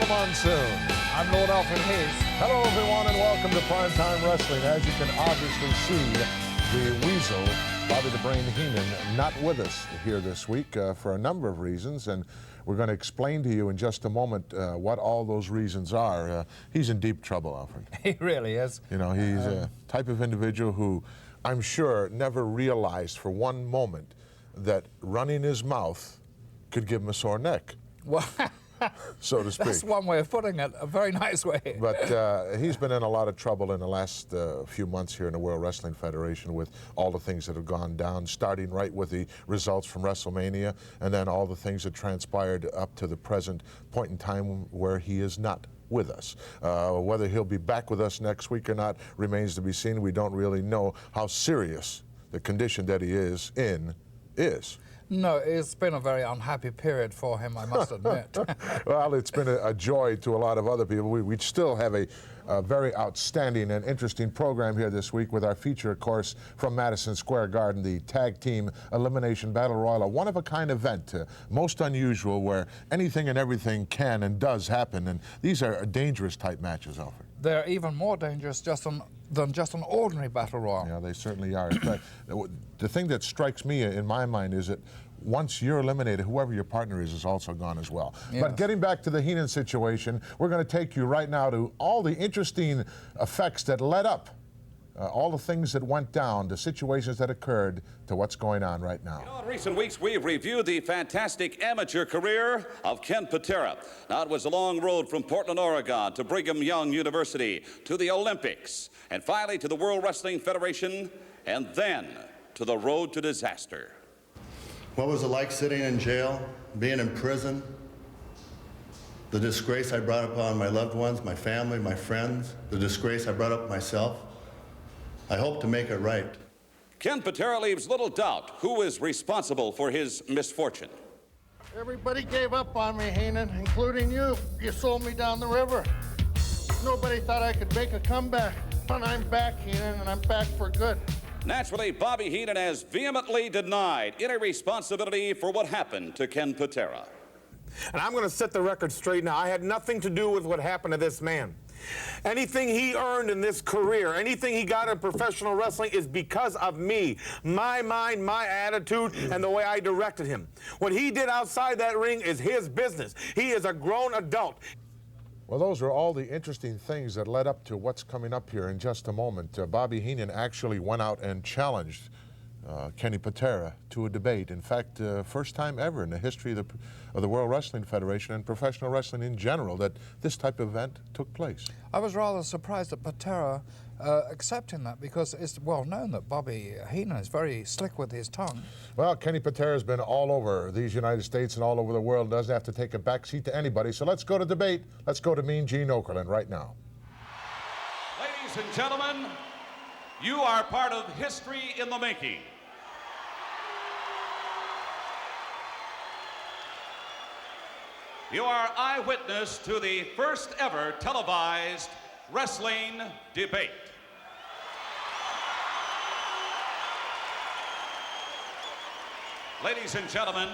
the monsoon. I'm Lord Alfred Hayes. Hello, everyone, and welcome to Prime Time Wrestling. As you can obviously see, the Weasel, Bobby the Brain Heenan, not with us here this week for a number of reasons, and we're going to explain to you in just a moment what all those reasons are. He's in deep trouble, Alfred. He really is. You know, he's a type of individual who I'm sure never realized for one moment that running his mouth could give him a sore neck. Well, so to speak. That's one way of putting it, a very nice way. But he's been in a lot of trouble in the last few months here in the World Wrestling Federation with all the things that have gone down, starting right with the results from WrestleMania, and then all the things that transpired up to the present point in time where he is not with us. Whether he'll be back with us next week or not remains to be seen. We don't really know how serious the condition that he is in is. No, it's been a very unhappy period for him, I must admit. Well, it's been a joy to a lot of other people. We still have a very outstanding and interesting program here this week with our feature, of course, from Madison Square Garden, the Tag Team Elimination Battle Royal, a one-of-a-kind event, most unusual, where anything and everything can and does happen, and these are dangerous type matches, Alfred. They're even more dangerous than just an ordinary battle royal. Yeah, they certainly are. But the thing that strikes me in my mind is that once you're eliminated, whoever your partner is also gone as well. Yes. But getting back to the Heenan situation, we're going to take you right now to all the interesting effects that led up, all the things that went down, the situations that occurred to what's going on right now. You know, in recent weeks, we've reviewed the fantastic amateur career of Heenan-Patera. Now, it was a long road from Portland, Oregon to Brigham Young University, to the Olympics, and finally to the World Wrestling Federation, and then to the road to disaster. What was it like sitting in jail, being in prison? The disgrace I brought upon my loved ones, my family, my friends, the disgrace I brought up myself. I hope to make it right. Heenan-Patera leaves little doubt who is responsible for his misfortune. Everybody gave up on me, Heenan, including you. You sold me down the river. Nobody thought I could make a comeback. But I'm back, Heenan, and I'm back for good. Naturally, Bobby Heenan has vehemently denied any responsibility for what happened to Heenan-Patera. And I'm going to set the record straight now. I had nothing to do with what happened to this man. Anything he earned in this career, anything he got in professional wrestling is because of me, my mind, my attitude, and the way I directed him. What he did outside that ring is his business. He is a grown adult. Well, those are all the interesting things that led up to what's coming up here in just a moment. Bobby Heenan actually went out and challenged Heenan-Patera to a debate. In fact, first time ever in the history of the World Wrestling Federation and professional wrestling in general that this type of event took place. I was rather surprised at Patera accepting that, because it's well known that Bobby Heenan is very slick with his tongue. Well, Heenan-Patera has been all over these United States and all over the world, doesn't have to take a backseat to anybody. So let's go to debate. Let's go to Mean Gene Okerlund right now. Ladies and gentlemen, you are part of history in the making. You are eyewitness to the first ever televised wrestling debate. Ladies and gentlemen,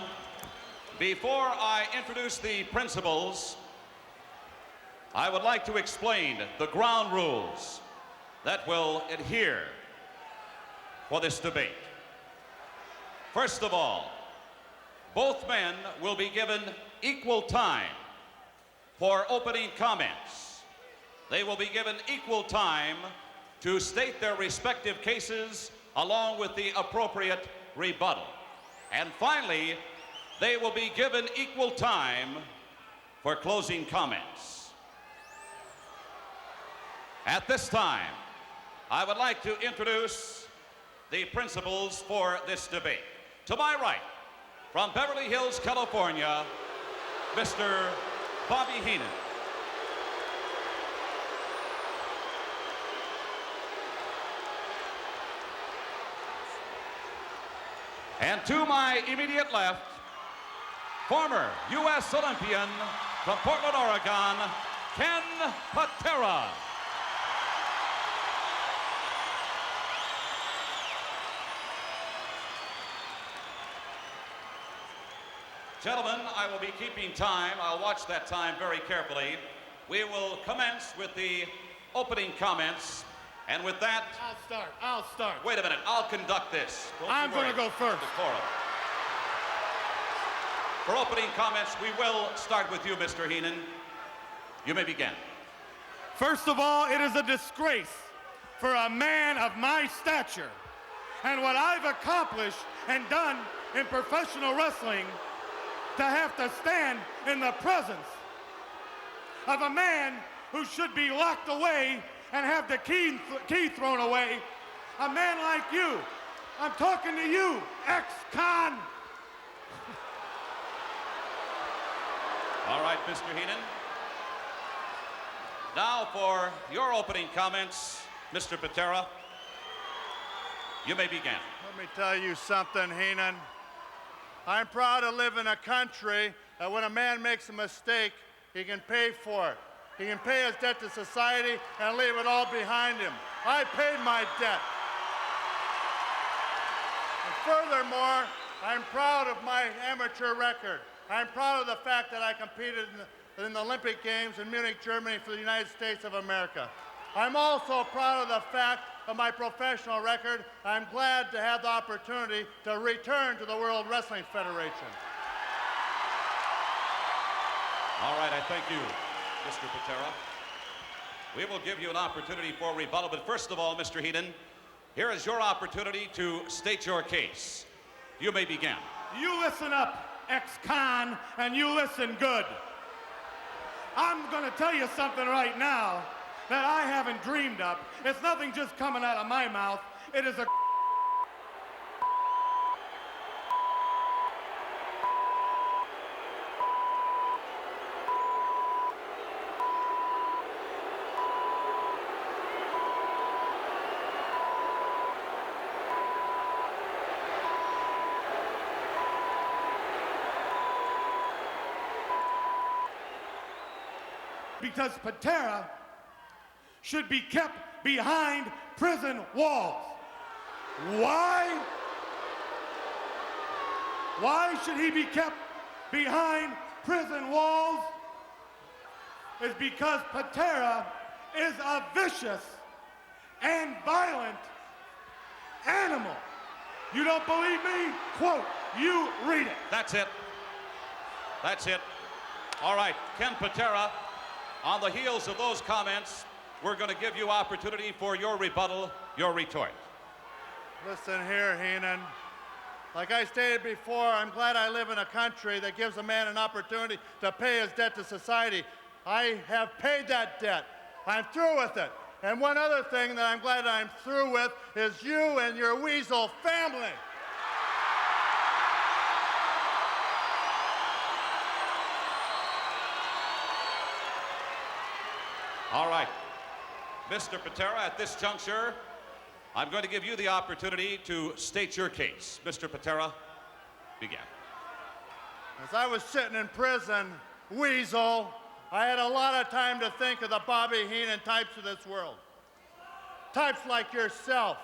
before I introduce the principals, I would like to explain the ground rules that will adhere for this debate. First of all, both men will be given equal time for opening comments. They will be given equal time to state their respective cases along with the appropriate rebuttal. And finally, they will be given equal time for closing comments. At this time, I would like to introduce the principals for this debate. To my right, from Beverly Hills, California, Mr. Bobby Heenan. And to my immediate left, former U.S. Olympian from Portland, Oregon, Heenan-Patera. Gentlemen, I will be keeping time. I'll watch that time very carefully. We will commence with the opening comments. And with that... I'll start. Wait a minute. I'll conduct this. I'm going to go first. Decorum. For opening comments, we will start with you, Mr. Heenan. You may begin. First of all, it is a disgrace for a man of my stature and what I've accomplished and done in professional wrestling to have to stand in the presence of a man who should be locked away and have the key thrown away. A man like you. I'm talking to you, ex-con. All right, Mr. Heenan. Now for your opening comments, Mr. Patera. You may begin. Let me tell you something, Heenan. I'm proud to live in a country that when a man makes a mistake, he can pay for it. He can pay his debt to society and leave it all behind him. I paid my debt. And furthermore, I'm proud of my amateur record. I'm proud of the fact that I competed in the Olympic Games in Munich, Germany for the United States of America. I'm also proud of the fact of my professional record. I'm glad to have the opportunity to return to the World Wrestling Federation. All right, I thank you, Mr. Patera. We will give you an opportunity for rebuttal, but first of all, Mr. Heenan, here is your opportunity to state your case. You may begin. You listen up, ex-con, and you listen good. I'm going to tell you something right now that I haven't dreamed up. It's nothing just coming out of my mouth. It is a... Because Patera should be kept behind prison walls. Why? Why should he be kept behind prison walls? Is because Patera is a vicious and violent animal. You don't believe me? Quote, you read it. That's it. That's it. All right, Ken Patera, on the heels of those comments, we're going to give you opportunity for your rebuttal, your retort. Listen here, Heenan. Like I stated before, I'm glad I live in a country that gives a man an opportunity to pay his debt to society. I have paid that debt. I'm through with it. And one other thing that I'm glad I'm through with is you and your weasel family. All right. Mr. Patera, at this juncture, I'm going to give you the opportunity to state your case. Mr. Patera, begin. As I was sitting in prison, weasel, I had a lot of time to think of the Bobby Heenan types of this world. Types like yourself.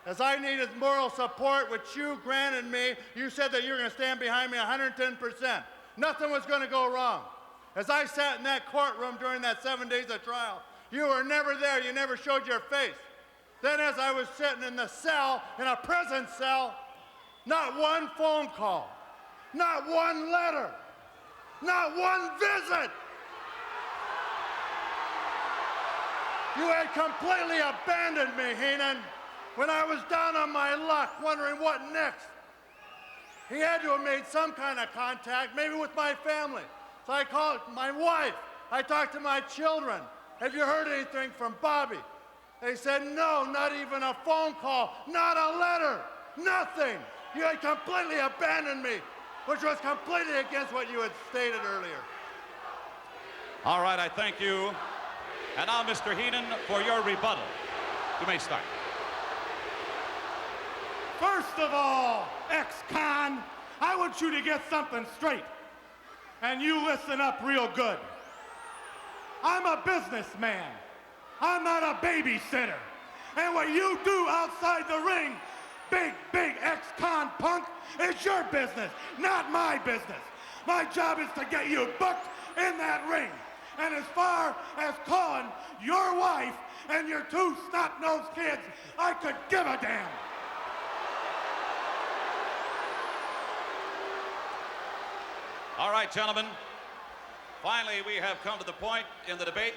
As I needed moral support, which you granted me, you said that you were going to stand behind me 110%. Nothing was going to go wrong. As I sat in that courtroom during that 7 days of trial, you were never there. You never showed your face. Then as I was sitting in the cell, in a prison cell, not one phone call, not one letter, not one visit. You had completely abandoned me, Heenan, when I was down on my luck, wondering what next. He had to have made some kind of contact, maybe with my family. So I called my wife. I talked to my children. Have you heard anything from Bobby? They said, no, not even a phone call, not a letter, nothing. You had completely abandoned me, which was completely against what you had stated earlier. All right, I thank you. And now, Mr. Heenan, for your rebuttal. You may start. First of all, ex-con, I want you to get something straight. And you listen up real good. I'm a businessman. I'm not a babysitter. And what you do outside the ring, big ex-con on, punk, is your business, not my business. My job is to get you booked in that ring. And as far as calling your wife and your 2 snot-nosed kids, I could give a damn. All right, gentlemen. Finally, we have come to the point in the debate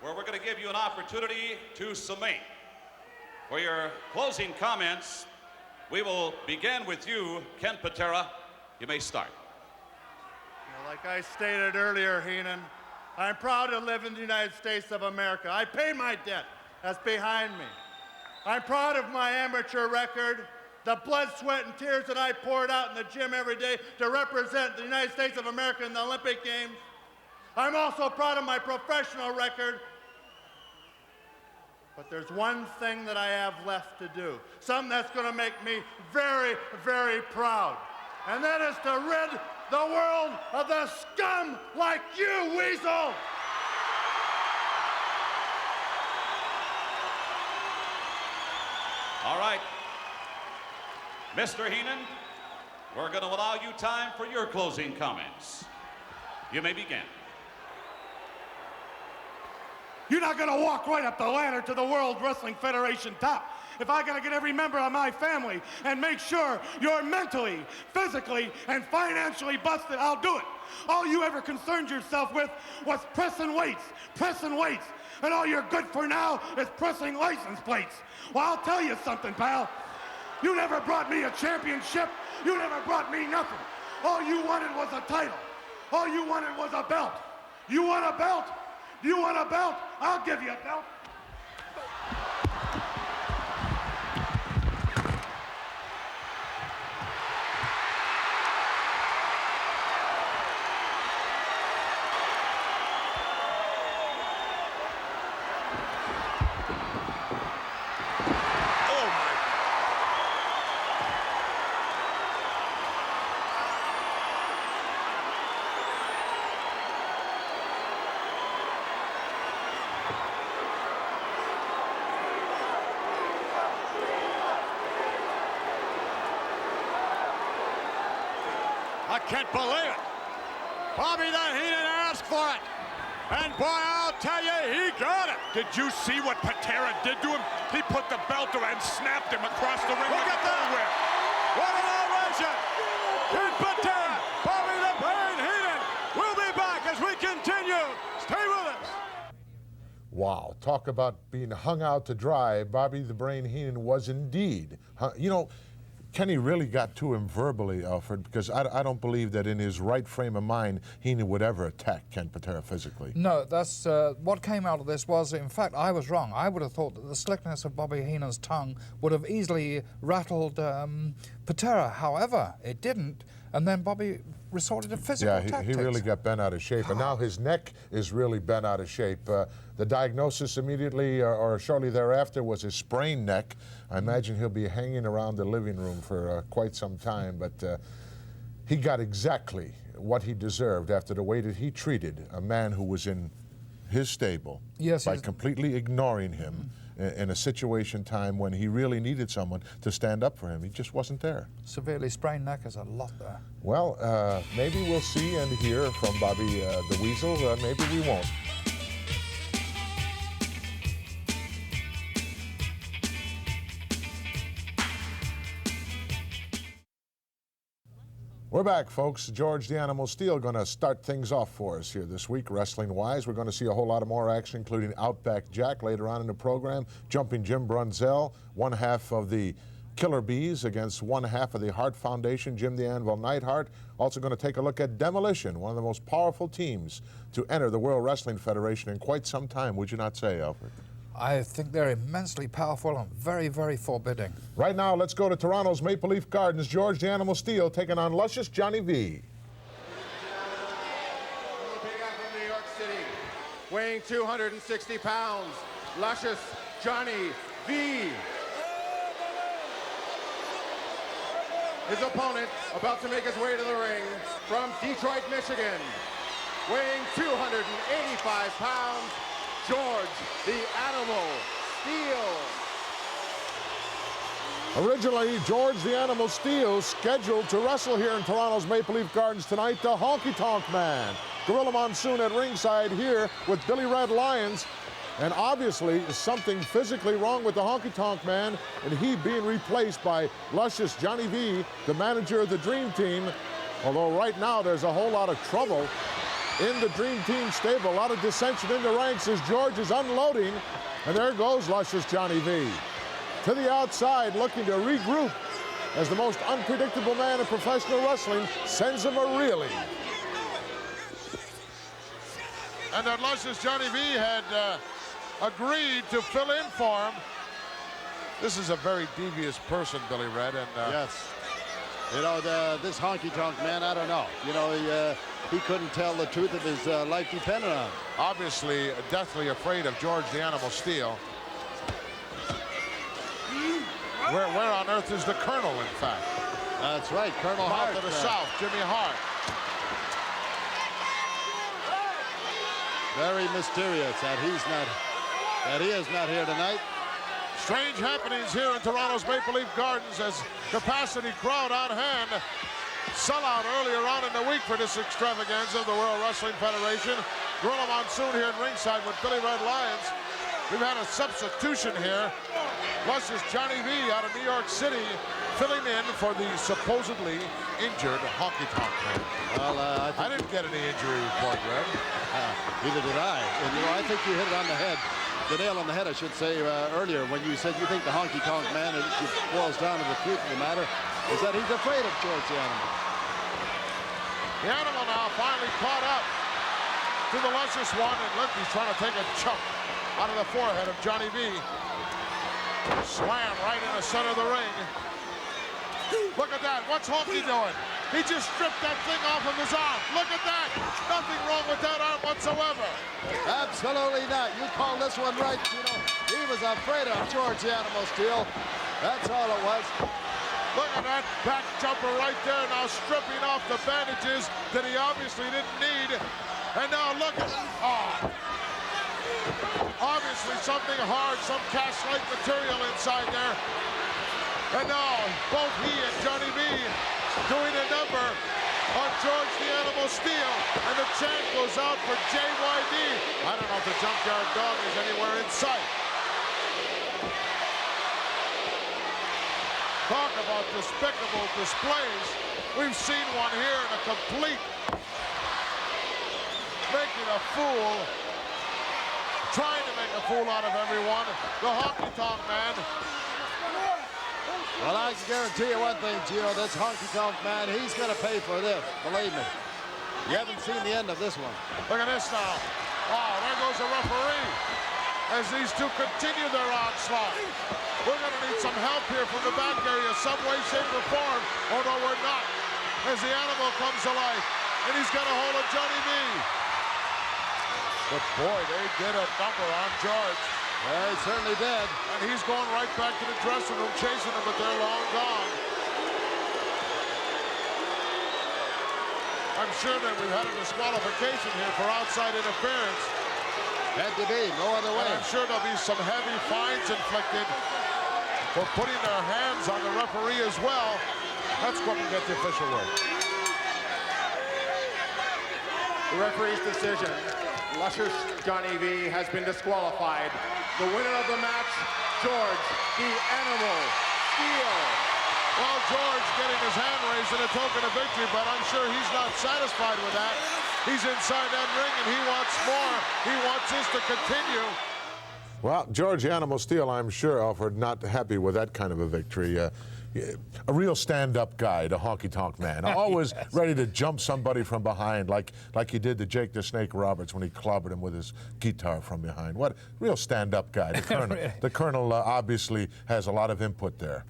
where we're going to give you an opportunity to summate. For your closing comments, we will begin with you, Heenan-Patera. You may start. Like I stated earlier, Heenan, I'm proud to live in the United States of America. I pay my debt. That's behind me. I'm proud of my amateur record, the blood, sweat, and tears that I poured out in the gym every day to represent the United States of America in the Olympic Games. I'm also proud of my professional record. But there's one thing that I have left to do, something that's going to make me very, very proud. And that is to rid the world of the scum like you, Weasel! All right. Mr. Heenan, we're going to allow you time for your closing comments. You may begin. You're not going to walk right up the ladder to the World Wrestling Federation top. If I got to get every member of my family and make sure you're mentally, physically, and financially busted, I'll do it. All you ever concerned yourself with was pressing weights, and all you're good for now is pressing license plates. Well, I'll tell you something, pal. You never brought me a championship. You never brought me nothing. All you wanted was a title. All you wanted was a belt. You want a belt? Do you want a belt? I'll give you a belt. I can't believe it. Bobby the Heenan asked for it. And boy, I'll tell you, he got it. Did you see what Patera did to him? He put the belt around and snapped him across the ring. Look at that. Whip. What an ovation. Heenan-Patera, Bobby the Brain Heenan. We'll be back as we continue. Stay with us. Wow, talk about being hung out to dry. Bobby the Brain Heenan was indeed. You know, Kenny really got to him verbally, Alfred, because I don't believe that in his right frame of mind, Heenan would ever attack Heenan-Patera physically. No, that's what came out of this was, in fact, I was wrong. I would have thought that the slickness of Bobby Heenan's tongue would have easily rattled Patera. However, it didn't, and then Bobby resorted to physical tactics. He really got bent out of shape, and now his neck is really bent out of shape. The diagnosis immediately or shortly thereafter was his sprained neck. I imagine he'll be hanging around the living room for quite some time, but he got exactly what he deserved after the way that he treated a man who was in his stable by completely ignoring him in a situation time when he really needed someone to stand up for him. He just wasn't there. Severely sprained neck is a lot there. Well, maybe we'll see and hear from Bobby the Weasel. Maybe we won't. We're back, folks. George the Animal Steele going to start things off for us here this week, wrestling-wise. We're going to see a whole lot of more action, including Outback Jack later on in the program, Jumping Jim Brunzell, one half of the Killer Bees against one half of the Hart Foundation, Jim the Anvil Neidhart. Also going to take a look at Demolition, one of the most powerful teams to enter the World Wrestling Federation in quite some time, would you not say, Alfred? I think they're immensely powerful and very, very forbidding. Right now, let's go to Toronto's Maple Leaf Gardens. George the Animal Steele taking on luscious Johnny V. From New York City, weighing 260 pounds, luscious Johnny V. His opponent, about to make his way to the ring, from Detroit, Michigan, weighing 285 pounds, George the Animal Steele. Originally, George the Animal Steel scheduled to wrestle here in Toronto's Maple Leaf Gardens tonight, the Honky Tonk Man. Gorilla Monsoon at ringside here with Billy Red Lyons. And obviously, something physically wrong with the Honky Tonk Man, and he being replaced by luscious Johnny V, the manager of the Dream Team. Although right now there's a whole lot of trouble in the Dream Team stable, a lot of dissension in the ranks as George is unloading. And there goes luscious Johnny V. To the outside, looking to regroup as the most unpredictable man in professional wrestling sends him a reeling. And that luscious Johnny V had agreed to fill in for him. This is a very devious person, Billy Red. And yes. You know, this Honky Tonk Man, I don't know. You know, he couldn't tell the truth if his life depended on it. Obviously, deathly afraid of George the Animal Steel. Where on earth is the Colonel, in fact? That's right, Colonel Hart. To the south, Jimmy Hart. Very mysterious that he is not here tonight. Strange happenings here in Toronto's Maple Leaf Gardens as capacity crowd on hand. Sellout earlier on in the week for this extravaganza of the World Wrestling Federation. Gorilla Monsoon here at ringside with Billy Red Lyons. We've had a substitution here. Luscious Johnny V out of New York City filling in for the supposedly injured Honky Tonk Man. Well, I didn't get any injury report, Red. Neither did I. And you know, I think you hit it on the head. The nail on the head, I should say, earlier when you said you think the Honky Tonk Man, it boils down to the truth of the matter, is that he's afraid of George the Animal. The Animal now finally caught up to the luscious one, and look, he's trying to take a chunk out of the forehead of Johnny V. Slam right in the center of the ring. Look at that. What's Honky doing? He just stripped that thing off of his arm. Look at that. Nothing wrong with that arm whatsoever. Absolutely not. You call this one right. You know, he was afraid of George the Animal Steel. That's all it was. Look at that back jumper right there, now stripping off the bandages that he obviously didn't need. And now look at, obviously something hard, some cast-like material inside there. And now both he and Johnny V doing a number on George the Animal Steel. And the chant goes out for JYD. I don't know if the Junkyard Dog is anywhere in sight. Talk about despicable displays. We've seen one here in a complete making a fool, trying to make a fool out of everyone. The Honky Tonk Man. Well, I can guarantee you one thing, Gio, this Honky Tonk Man, he's going to pay for this, believe me. You haven't seen the end of this one. Look at this now. Oh, there goes the referee as these two continue their onslaught. We're going to need some help here from the back area, some way, shape, or form. Oh, no, we're not. As the Animal comes to life, and he's got a hold of Johnny V. But boy, they did a number on George. Yeah, he certainly did. And he's going right back to the dressing room, chasing them, but they're long gone. I'm sure that we've had a disqualification here for outside interference. Had to be, no other way. And I'm sure there'll be some heavy fines inflicted for putting their hands on the referee as well. Let's go up and get the official word. The referee's decision. Luscious Johnny V has been disqualified. The winner of the match, George the Animal Steel. Well, George getting his hand raised in a token of victory, but I'm sure he's not satisfied with that. He's inside that ring and he wants more. He wants this to continue. Well, George the Animal Steel, I'm sure, Alfred, not happy with that kind of a victory. A real stand-up guy, the Honky Tonk Man, always ready to jump somebody from behind, like he did to Jake the Snake Roberts when he clobbered him with his guitar from behind. What real stand-up guy. The Colonel, the Colonel obviously has a lot of input there.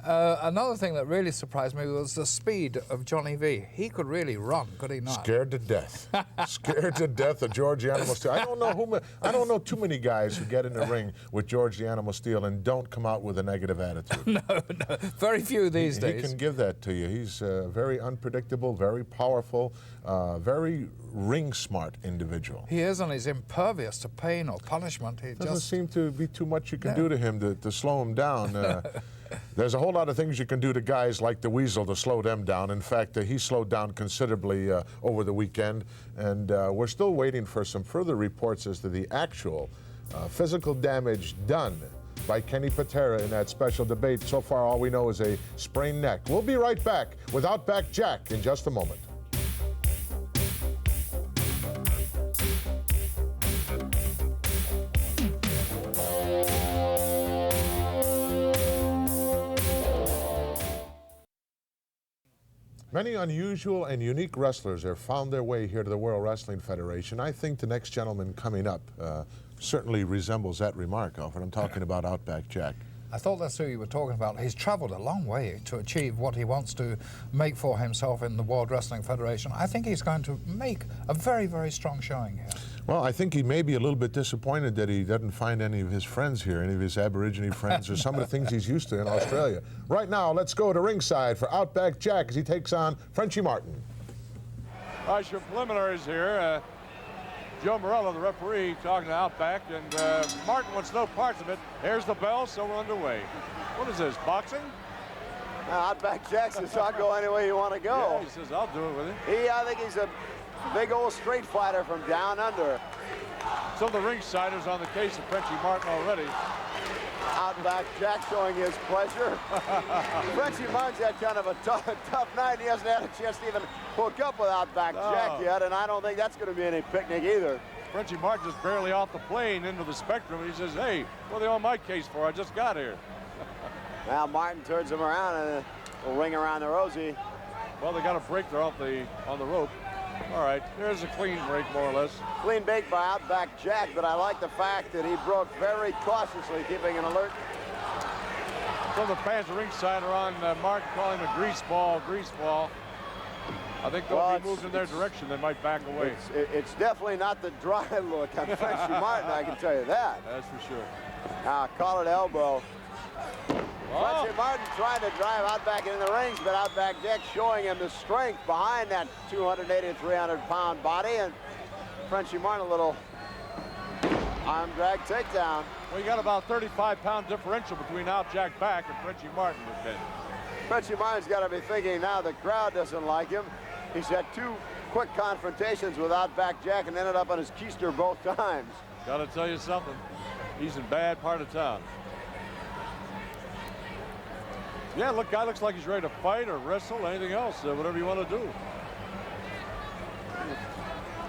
Another thing that really surprised me was the speed of Johnny V. He could really run, could he not? Scared to death. Scared to death of George the Animal Steel. I don't know too many guys who get in the ring with George the Animal Steel and don't come out with a negative attitude. No, very few these days. He can give that to you. He's a very unpredictable, very powerful, very ring-smart individual. He is, and he's impervious to pain or punishment. He doesn't seem to be too much you can do to him to slow him down. There's a whole lot of things you can do to guys like the Weasel to slow them down. In fact, he slowed down considerably over the weekend, and we're still waiting for some further reports as to the actual physical damage done by Heenan-Patera in that special debate. So far, all we know is a sprained neck. We'll be right back with Outback Jack in just a moment. Many unusual and unique wrestlers have found their way here to the World Wrestling Federation. I think the next gentleman coming up certainly resembles that remark, Alfred. I'm talking about Outback Jack. I thought that's who you were talking about. He's traveled a long way to achieve what he wants to make for himself in the World Wrestling Federation. I think he's going to make a very, very strong showing here. Well, I think he may be a little bit disappointed that he doesn't find any of his friends here, any of his Aborigine friends, or some of the things he's used to in Australia. Right now, let's go to ringside for Outback Jack as he takes on Frenchie Martin. All right, your preliminaries here. Joe Morello, the referee, talking to Outback, and Martin wants no parts of it. Here's the bell, so we're underway. What is this, boxing? Outback Jack says, I'll go any way you want to go. Yeah, he says, I'll do it with him. I think he's a big old street fighter from down under. Some of the ringsiders on the case of Frenchie Martin already. Outback Jack showing his pleasure. Frenchie Martin's had kind of a tough night. He hasn't had a chance to even hook up with Outback Jack yet, and I don't think that's going to be any picnic either. Frenchie Martin just barely off the plane into the spectrum, and he says, hey, what are they on my case for? I just got here. Now Martin turns him around, and a ring around the rosy. Well, they got a break there on the rope. All right, there's a clean break, more or less. Clean break by Outback Jack, but I like the fact that he broke very cautiously, keeping an alert. Some of the fans ringside are on Martin, calling him a grease ball, grease ball. I think they'll be moved in their direction. They might back away. It's definitely not the dry look on Frenchie Martin, I can tell you that. That's for sure. Now, collared elbow. Oh. Frenchie Martin trying to drive Outback into the rings, but Outback Jack showing him the strength behind that 280 to 300-pound body, and Frenchie Martin a little arm drag takedown. Well, you got about 35-pound differential between Outback Jack and Frenchie Martin. Frenchie Martin's got to be thinking now the crowd doesn't like him. He's had two quick confrontations with Outback Jack and ended up on his keister both times. Got to tell you something. He's in bad part of town. Yeah, look, guy looks like he's ready to fight or wrestle, anything else, whatever you want to do.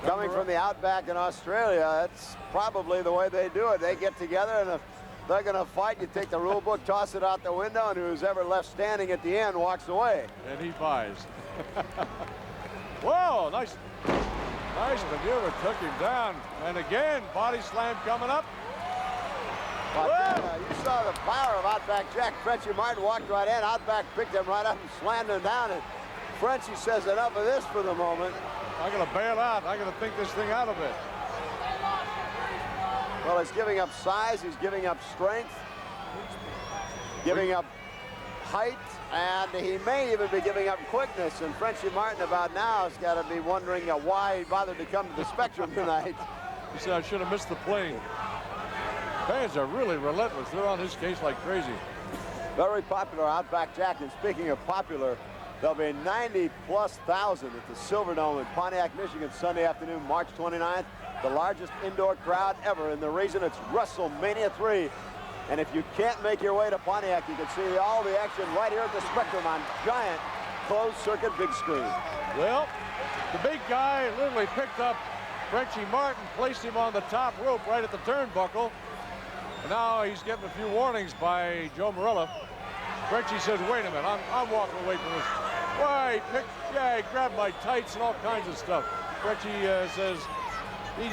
Coming from the Outback in Australia, that's probably the way they do it. They get together, and if they're going to fight, you take the rule book, toss it out the window, and who's ever left standing at the end walks away. And he buys. Whoa, nice maneuver, took him down. And again, body slam coming up. But, you saw the power of Outback Jack. Frenchie Martin walked right in. Outback picked him right up and slammed him down. And Frenchie says enough of this for the moment. I'm going to bail out. I'm going to think this thing out of it. Well, he's giving up size. He's giving up strength. Giving up height. And he may even be giving up quickness. And Frenchie Martin about now has got to be wondering why he bothered to come to the Spectrum tonight. He said, I should have missed the plane. Fans are really relentless. They're on his case like crazy. Very popular Outback Jack. And speaking of popular, there'll be 90,000+ at the Silverdome in Pontiac, Michigan, Sunday afternoon, March 29th. The largest indoor crowd ever. And the reason it's WrestleMania 3. And if you can't make your way to Pontiac, you can see all the action right here at the Spectrum on giant closed-circuit big screen. Well, the big guy literally picked up Frenchie Martin, placed him on the top rope right at the turnbuckle. And now he's getting a few warnings by Joe Morello. Frenchie says, wait a minute, I'm walking away from this. Why, he grabbed my tights and all kinds of stuff. Frenchie says, he's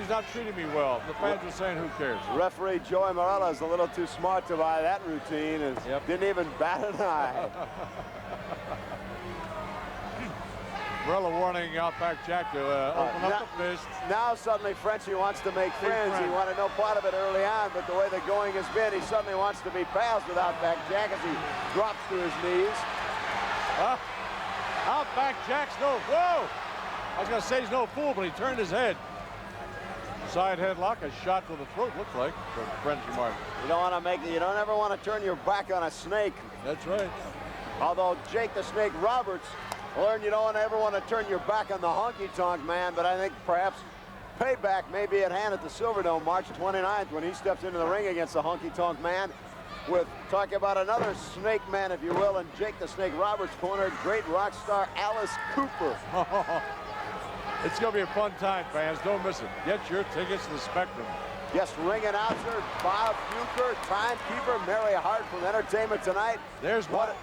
not treating me well. The fans are saying, who cares? Referee Joey Morello is a little too smart to buy that routine and didn't even bat an eye. Morello warning Outback Jack to open up the fist. Now suddenly Frenchie wants to make friends. He wanted no part of it early on, but the way the going has been, he suddenly wants to be pals with Outback Jack as he drops to his knees. Outback Jack's whoa! I was going to say he's no fool, but he turned his head. Side headlock, a shot to the throat, looks like, from Frenchy Martin. You don't ever want to turn your back on a snake. That's right. Although Jake the Snake Roberts learned you don't ever want to turn your back on the honky-tonk man, but I think perhaps payback may be at hand at the Silverdome March 29th when he steps into the ring against the honky-tonk man with, talking about another snake man, if you will, and Jake the Snake Roberts cornered great rock star Alice Cooper. It's going to be a fun time, fans. Don't miss it. Get your tickets to the Spectrum. Yes, ring announcer, Bob Bucher, timekeeper, Mary Hart from Entertainment Tonight. There's what?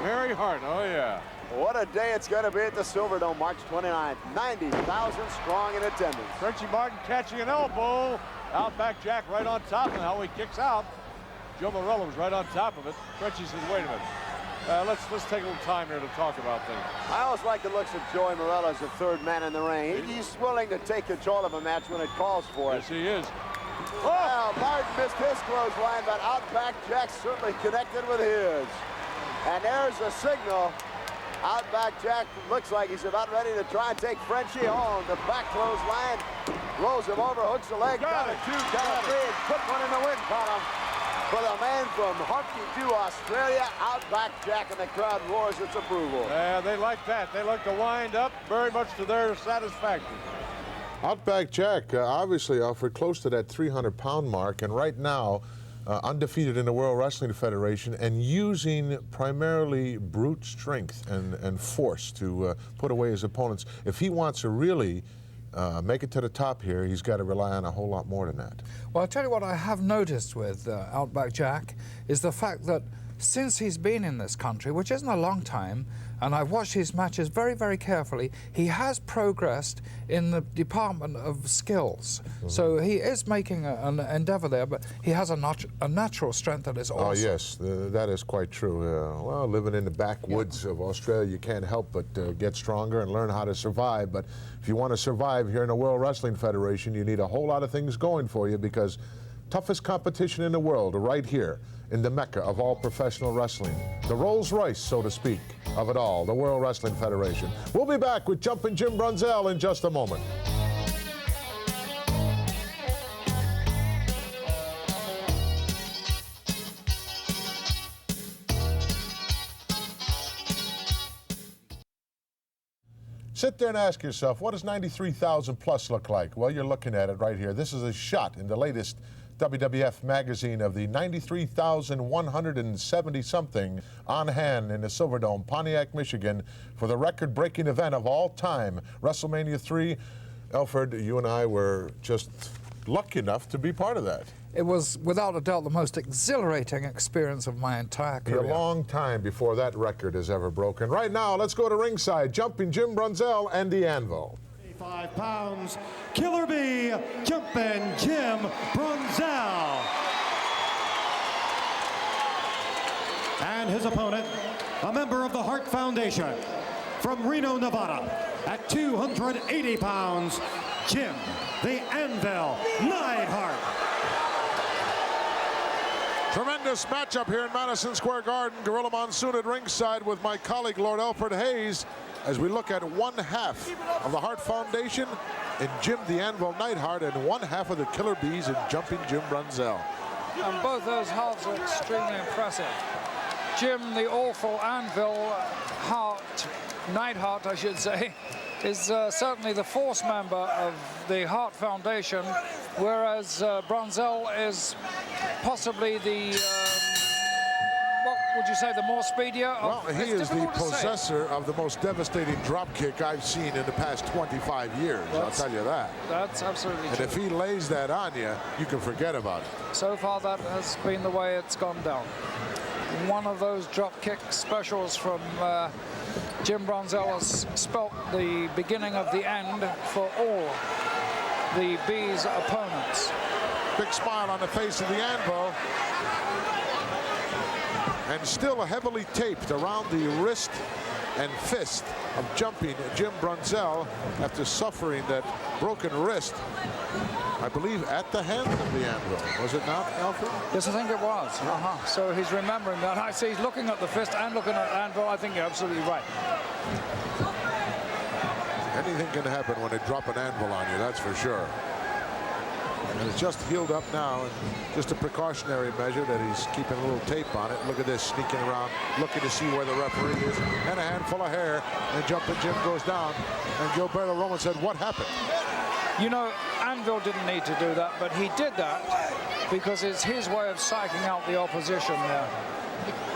Mary Hart, oh yeah. What a day it's going to be at the Silverdome, March 29th. 90,000 strong in attendance. Frenchy Martin catching an elbow. Outback Jack right on top, and how he kicks out. Joe Morello was right on top of it. Frenchy says, wait a minute. Let's take a little time here to talk about things. I always like the looks of Joey Morello as the third man in the ring. He's willing to take control of a match when it calls for it. Yes, he is. Well, Martin missed his clothesline, but Outback Jack certainly connected with his. And there's a signal. Outback Jack looks like he's about ready to try and take Frenchy home. The back clothesline rolls him over, hooks the leg, count of 2, count of 3, and put one in the win column. For the man from Humpty-Doo, Australia, Outback Jack, and the crowd roars its approval. Yeah, they like that. They like to wind up very much to their satisfaction. Outback Jack, obviously, Alfred, close to that 300-pound mark, and right now, undefeated in the World Wrestling Federation, and using primarily brute strength and force to put away his opponents. If he wants to really make it to the top here, he's got to rely on a whole lot more than that. Well, I'll tell you what I have noticed with Outback Jack is the fact that since he's been in this country, which isn't a long time, and I've watched his matches very, very carefully, he has progressed in the department of skills. Mm-hmm. So he is making an endeavor there, but he has a natural strength that is awesome. Oh, yes, that is quite true. Well, living in the backwoods of Australia, you can't help but get stronger and learn how to survive. But if you want to survive here in the World Wrestling Federation, you need a whole lot of things going for you, because toughest competition in the world right here in the Mecca of all professional wrestling. The Rolls-Royce, so to speak, of it all, the World Wrestling Federation. We'll be back with Jumpin' Jim Brunzell in just a moment. Sit there and ask yourself, what does 93,000 plus look like? Well, you're looking at it right here. This is a shot in the latest WWF magazine of the 93,170-something on hand in the Silverdome, Pontiac, Michigan, for the record-breaking event of all time, WrestleMania 3. Alfred, you and I were just lucky enough to be part of that. It was, without a doubt, the most exhilarating experience of my entire career. A long time before that record is ever broken. Right now, let's go to ringside. Jumping Jim Brunzell and the Anvil. 5 pounds, Killer Bee, Jumpin' Jim Brunzell. And his opponent, a member of the Hart Foundation, from Reno, Nevada, at 280 pounds, Jim the Anvil Neidhart. Tremendous matchup here in Madison Square Garden. Gorilla Monsoon at ringside with my colleague, Lord Alfred Hayes, as we look at one half of the Hart Foundation in Jim the Anvil Neidhart and one half of the Killer Bees in Jumping Jim Brunzell. And both those halves are extremely impressive. Jim the Awful Anvil Neidhart, I should say, is certainly the force member of the Hart Foundation, whereas Brunzell is possibly the, what would you say, the more speedier? Well, he is the possessor of the most devastating drop kick I've seen in the past 25 years, I'll tell you that. That's absolutely true. And if he lays that on you, you can forget about it. So far, that has been the way it's gone down. One of those drop kick specials from Jim Brunzell has spelt the beginning of the end for all the Bees' opponents. Big smile on the face of the Anvil. And still heavily taped around the wrist and fist of Jumping Jim Brunzell after suffering that broken wrist, I believe, at the hand of the Anvil. Was it not, Alfred? Yes, I think it was. So he's remembering that. I see he's looking at the fist and looking at the Anvil. I think you're absolutely right. Anything can happen when they drop an anvil on you, that's for sure. And it's just healed up now, and just a precautionary measure that he's keeping a little tape on it. Look at this, sneaking around, looking to see where the referee is, and a handful of hair, and Jumpin' Jim goes down. And Gilberto Roman said, what happened? You know, Anvil didn't need to do that, but he did that because it's his way of psyching out the opposition there.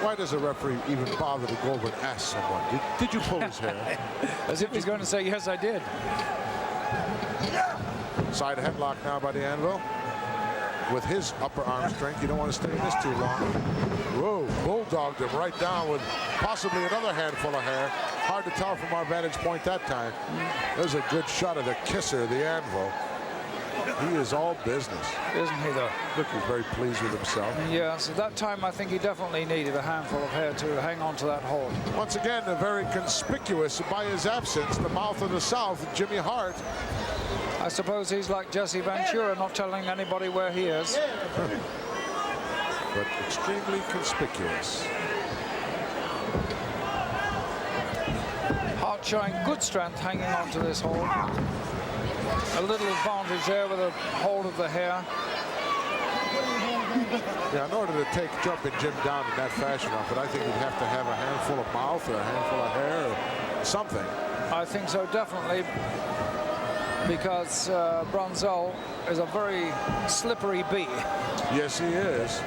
Why does a referee even bother to go over and ask someone, did you pull his hair? As if he's going to say, yes, I did. Side headlock now by the Anvil. With his upper arm strength, you don't want to stay in this too long. Whoa, bulldogged him right down with possibly another handful of hair. Hard to tell from our vantage point that time. There's a good shot of the kisser, the Anvil. He is all business. Isn't he, though? Look, he's very pleased with himself. Yes, at that time, I think he definitely needed a handful of hair to hang on to that hold. Once again, very conspicuous by his absence, the mouth of the South, Jimmy Hart. I suppose he's like Jesse Ventura, not telling anybody where he is. But extremely conspicuous. Hart showing good strength hanging on to this hold. A little advantage there with a hold of the hair. Yeah, in order to take Jumpin' Jim down in that fashion, but I think he'd have to have a handful of mouth or a handful of hair or something. I think so, definitely, because Brunzell is a very slippery bee. Yes, he is.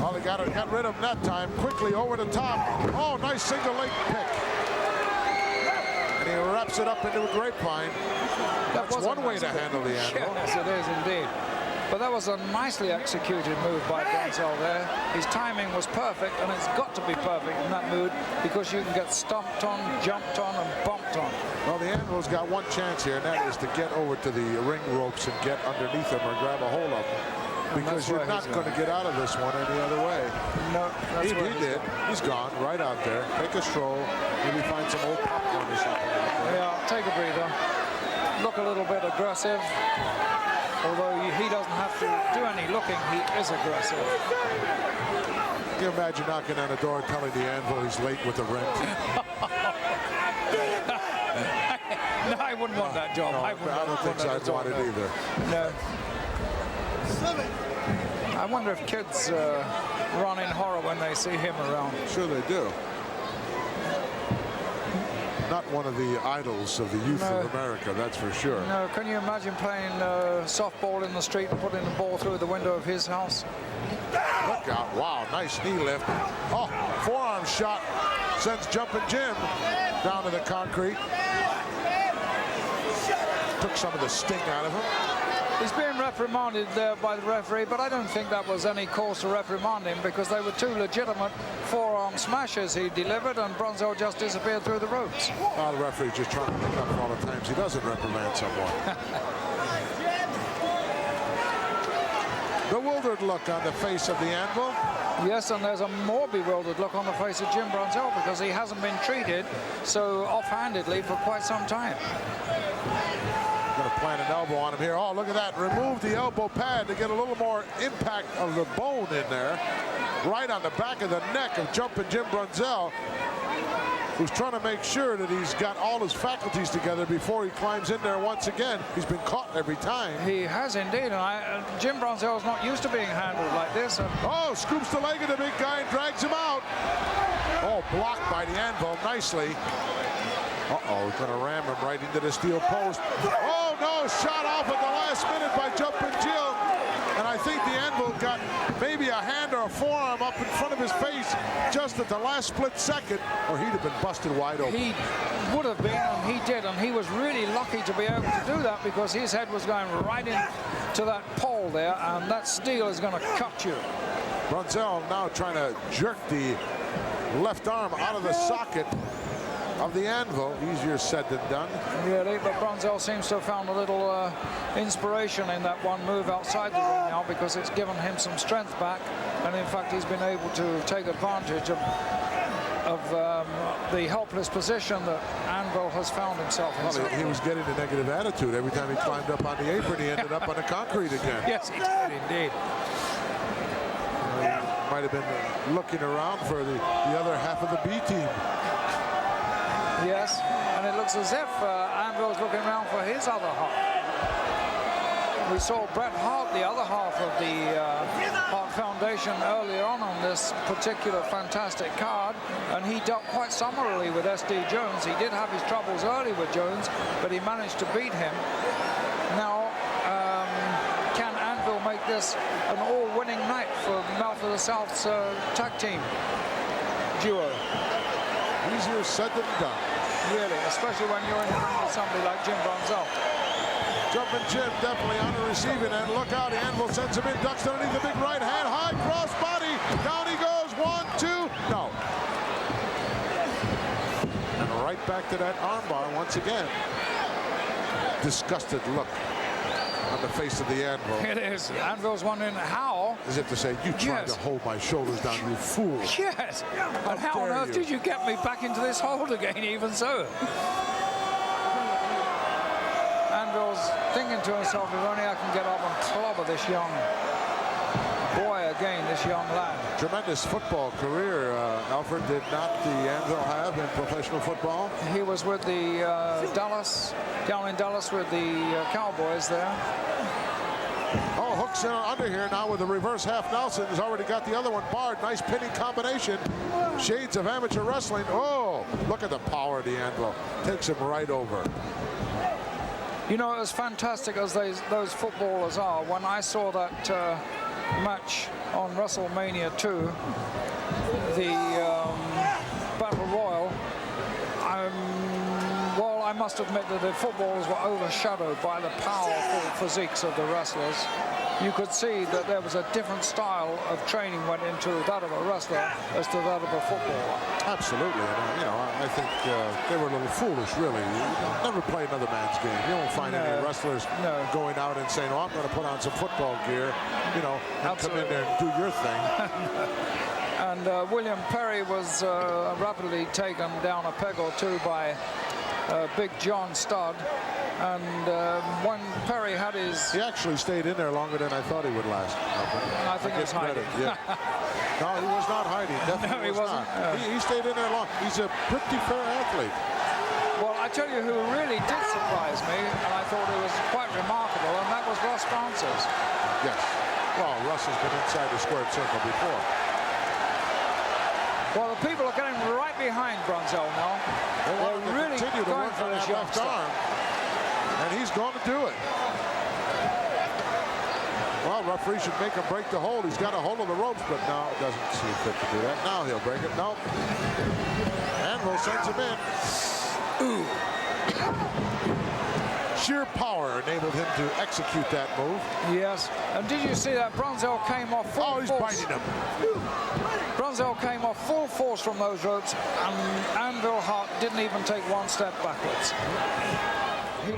Oh, they got rid of him that time. Quickly over the top. Oh, nice single leg pick. And he wraps it up into a grapevine. That's one way to handle the Anvil. Yes, it is indeed. But that was a nicely executed move by Brunzell there. His timing was perfect, and it's got to be perfect in that mood because you can get stomped on, jumped on, and bumped on. Well, the Anvil's got one chance here, and that is to get over to the ring ropes and get underneath them or grab a hold of them. Because you're not going to get out of this one any other way. No, he did. He's gone right out there. Take a stroll. Maybe find some old popcorn or something out there. Yeah, take a breather. Look a little bit aggressive. Although he doesn't have to do any looking, he is aggressive. Can you imagine knocking on the door and telling the Anvil he's late with the rent? No, I wouldn't want that job. No, I don't think I'd want it either. No. I wonder if kids run in horror when they see him around. Sure they do. Not one of the idols of the youth of America, that's for sure. No, can you imagine playing softball in the street and putting the ball through the window of his house? Look out, wow, nice knee lift. Oh, forearm shot sends Jumpin' Jim down to the concrete. Took some of the sting out of him. He's being reprimanded there by the referee, but I don't think that was any cause to reprimand him because they were two legitimate forearm smashes he delivered, and Brunzell just disappeared through the ropes. Well, the referee's just trying to pick up all the times he doesn't reprimand someone. Bewildered look on the face of the Anvil. Yes, and there's a more bewildered look on the face of Jim Brunzell because he hasn't been treated so offhandedly for quite some time. Going to plant an elbow on him here. Oh, look at that. Remove the elbow pad to get a little more impact of the bone in there. Right on the back of the neck of Jumpin' Jim Brunzell, who's trying to make sure that he's got all his faculties together before he climbs in there once again. He's been caught every time. He has indeed, and Jim Brunzell is not used to being handled like this. Oh, scoops the leg of the big guy and drags him out. Oh, blocked by the Anvil nicely. Uh-oh, he's going to ram him right into the steel post. Oh, no, shot off at the last minute by Jumpin' Jim. And I think the Anvil got maybe a hand or a forearm up in front of his face just at the last split second, or he'd have been busted wide open. He would have been, and he did, and he was really lucky to be able to do that because his head was going right into that pole there, and that steel is going to cut you. Brunzell now trying to jerk the left arm out of the socket of the Anvil. Easier said than done. Really, but Brunzell seems to have found a little inspiration in that one move outside the ring now because it's given him some strength back, and in fact he's been able to take advantage of the helpless position that Anvil has found himself in. Well, he was getting a negative attitude every time he climbed up on the apron. He ended up on the concrete again. Yes, he did indeed. Might have been looking around for the other half of the B team. Yes, and it looks as if Anvil's looking around for his other half. We saw Bret Hart, the other half of the Hart Foundation, earlier on this particular fantastic card, and he dealt quite summarily with S.D. Jones. He did have his troubles early with Jones, but he managed to beat him. Now, can Anvil make this an all-winning night for Mouth of the South's tag team duo? Easier said than done. Really, especially when you're in the ring with somebody like Jim Brunzell. Jumping Jim definitely on the receiving end. Look out, Anvil sends him in, ducks underneath the big right hand, high cross body. Down he goes, 1, 2, no. And right back to that armbar once again. Disgusted look on the face of the Anvil. It is. Anvil's wondering how. As if to say, you tried to hold my shoulders down, you fool. Yes. And how on earth did you get me back into this hold again, even so? Anvil's thinking to himself, if only I can get up and clobber this young boy again, this young lad. Tremendous football career, Alfred, did not the Anvil have in professional football? He was with the down in Dallas with the Cowboys there. Oh, hooks in under here now with the reverse half Nelson. Has already got the other one barred. Nice pinning combination. Shades of amateur wrestling. Oh, look at the power of the Anvil. Takes him right over. You know, as fantastic as those footballers are, when I saw that match on WrestleMania 2, the Battle Royal, well, I must admit that the footballers were overshadowed by the powerful physiques of the wrestlers. You could see that there was a different style of training went into that of a wrestler as to that of a footballer. Absolutely, and you know, I think they were a little foolish, really. Never play another man's game. You won't find any wrestlers going out and saying, "Oh, I'm going to put on some football gear," you know, and come in there and do your thing. And William Perry was rapidly taken down a peg or two by Big John Studd. And when Perry had his... He actually stayed in there longer than I thought he would last. I think he was hiding. Yeah. No, he was not hiding. Definitely No, he wasn't. not. He stayed in there long. He's a pretty fair athlete. Well, I tell you who really did surprise me, and I thought it was quite remarkable, and that was Russ Francis. Yes. Well, Russ has been inside the squared circle before. Well, the people are getting right behind Brunzell now. They're really continue to going work for on this that left youngster. arm. And he's going to do it. Well, referee should make him break the hold. He's got a hold of the ropes, but no, it doesn't see fit to do that. Now he'll break it. Nope. Anvil sends him in. Sheer power enabled him to execute that move. Yes. And did you see that Brunzell came off full force? Oh, he's biting him. Brunzell came off full force from those ropes, and Anvil Hart didn't even take one step backwards.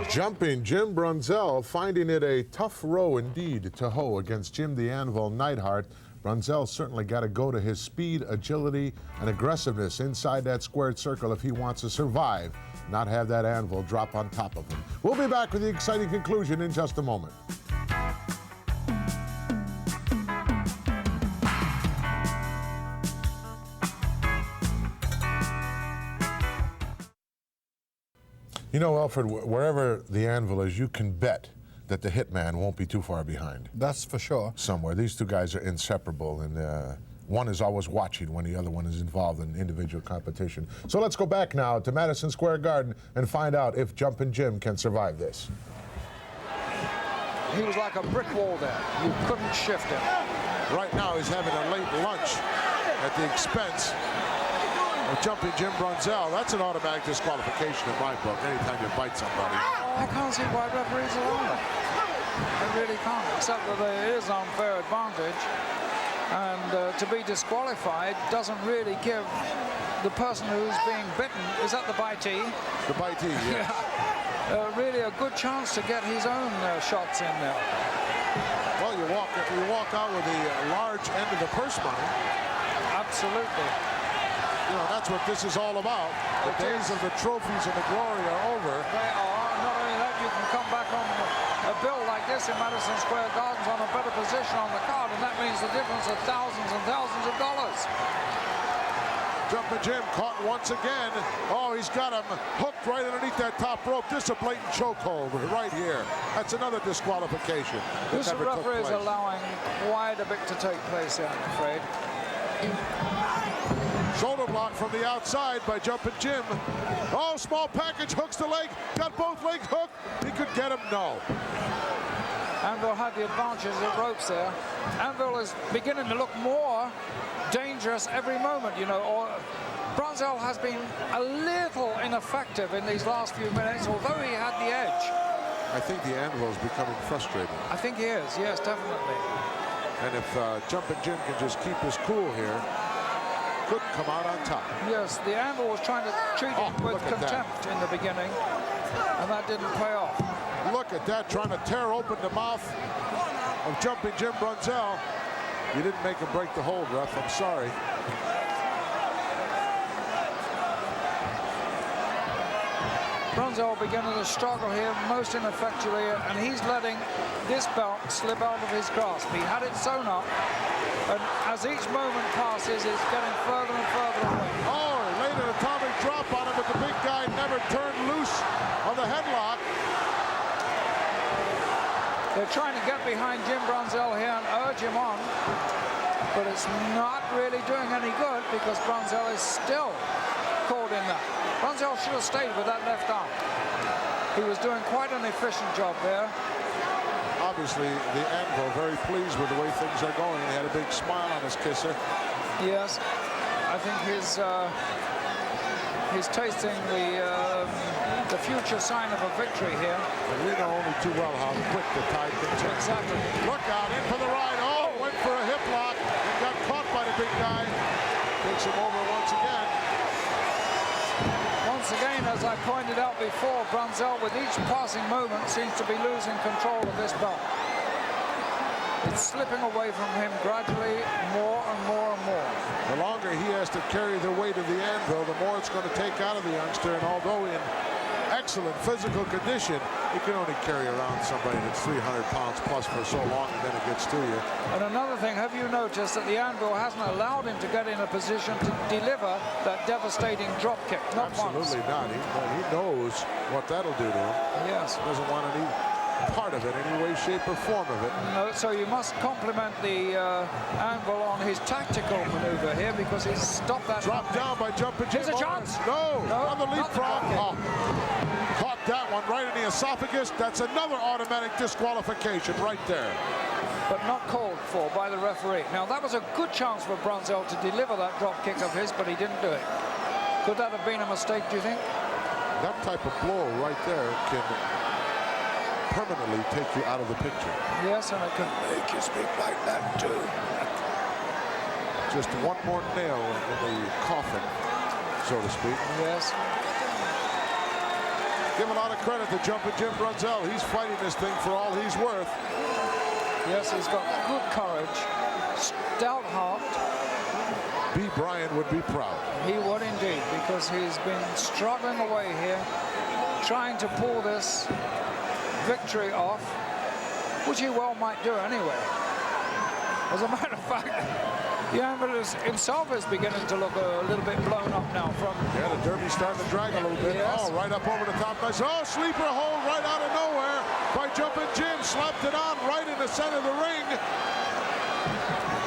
Jumping Jim Brunzell, finding it a tough row indeed to hoe against Jim the Anvil Neidhart. Brunzell certainly got to go to his speed, agility, and aggressiveness inside that squared circle if he wants to survive, not have that Anvil drop on top of him. We'll be back with the exciting conclusion in just a moment. You know, Alfred, wherever the Anvil is, you can bet that the Hitman won't be too far behind. That's for sure. Somewhere. These two guys are inseparable, and one is always watching when the other one is involved in individual competition. So let's go back now to Madison Square Garden and find out if Jumpin' Jim can survive this. He was like a brick wall there. You couldn't shift him. Right now he's having a late lunch at the expense of Jumping Jim Brunzell. That's an automatic disqualification in my book, anytime you bite somebody. I can't see why referees allow it. I really can't, except that there is unfair advantage. And to be disqualified doesn't really give the person who's being bitten, is that the bitee? The bitee, yes. Really a good chance to get his own shots in there. Well, you walk out with the large end of the purse money. Absolutely. You know, that's what this is all about. The days of the trophies and the glory are over. They are. Not only that, you can come back on a bill like this in Madison Square Gardens on a better position on the card, and that means the difference of thousands and thousands of dollars. Jumping Jim caught once again. Oh, he's got him hooked right underneath that top rope. This is a blatant chokehold right here. That's another disqualification. This referee is allowing quite a bit to take place here, I'm afraid. Shoulder block from the outside by Jumping Jim. Oh, small package, hooks the leg. Got both legs hooked. He could get him, no. Anvil had the advantage of the ropes there. Anvil is beginning to look more dangerous every moment, you know. Brunzell has been a little ineffective in these last few minutes, although he had the edge. I think the Anvil is becoming frustrated. I think he is, yes, definitely. And if Jumping Jim can just keep his cool here, could come out on top. Yes, the Anvil was trying to treat him with contempt in the beginning, and that didn't pay off. Look at that, trying to tear open the mouth of Jumping Jim Brunzell. You didn't make him break the hold, ref. I'm sorry. Brunzell beginning to struggle here most ineffectually, and he's letting this belt slip out of his grasp. He had it sewn up, and as each moment passes, it's getting further and further away. Oh, he laid an atomic drop on him, but the big guy never turned loose on the headlock. They're trying to get behind Jim Brunzell here and urge him on, but it's not really doing any good because Brunzell is still caught in that. Brunzell should have stayed with that left arm. He was doing quite an efficient job there. Obviously, the Anvil very pleased with the way things are going. He had a big smile on his kisser. Yes, I think he's tasting the future sign of a victory here. But we know only too well how quick the tide can turn. Exactly. Look out, in for the ride. Oh, went for a hip lock and got caught by the big guy. Takes him over once again. Once again, as I pointed out before, Brunzell, with each passing moment, seems to be losing control of this belt. It's slipping away from him gradually, more and more and more. The longer he has to carry the weight of the Anvil, the more it's going to take out of the youngster. And although in excellent physical condition, he can only carry around somebody that's 300 pounds plus for so long, and then it gets to you. And another thing, have you noticed that the Anvil hasn't allowed him to get in a position to deliver that devastating drop kick? Not once. Absolutely not. He knows what that'll do to him. Yes. He doesn't want any part of it, any way, shape, or form of it. No, so you must compliment the Anvil on his tactical maneuver here because he's stopped that. Dropped down by Jumping Jim. Here's a chance. No, another leapfrog. Oh. Caught that one right in the esophagus. That's another automatic disqualification right there. But not called for by the referee. Now, that was a good chance for Brunzell to deliver that drop kick of his, but he didn't do it. Could that have been a mistake, do you think? That type of blow right there can permanently take you out of the picture. Yes, and it can make you speak like that too. Just one more nail in the coffin, so to speak. Yes. Give a lot of credit to Jumping Jim Brunzell. He's fighting this thing for all he's worth. Yes, he's got good courage, stout heart. B. Bryan would be proud. He would indeed, because he's been struggling away here, trying to pull this victory off, which he well might do anyway. As a matter of fact, the Anvil himself is beginning to look a little bit blown up now from... Yeah, the derby's starting to drag a little bit. Yes. Oh, right up over the top. Nice. Oh, sleeper hold right out of nowhere by Jumping Jim. Slapped it on right in the center of the ring.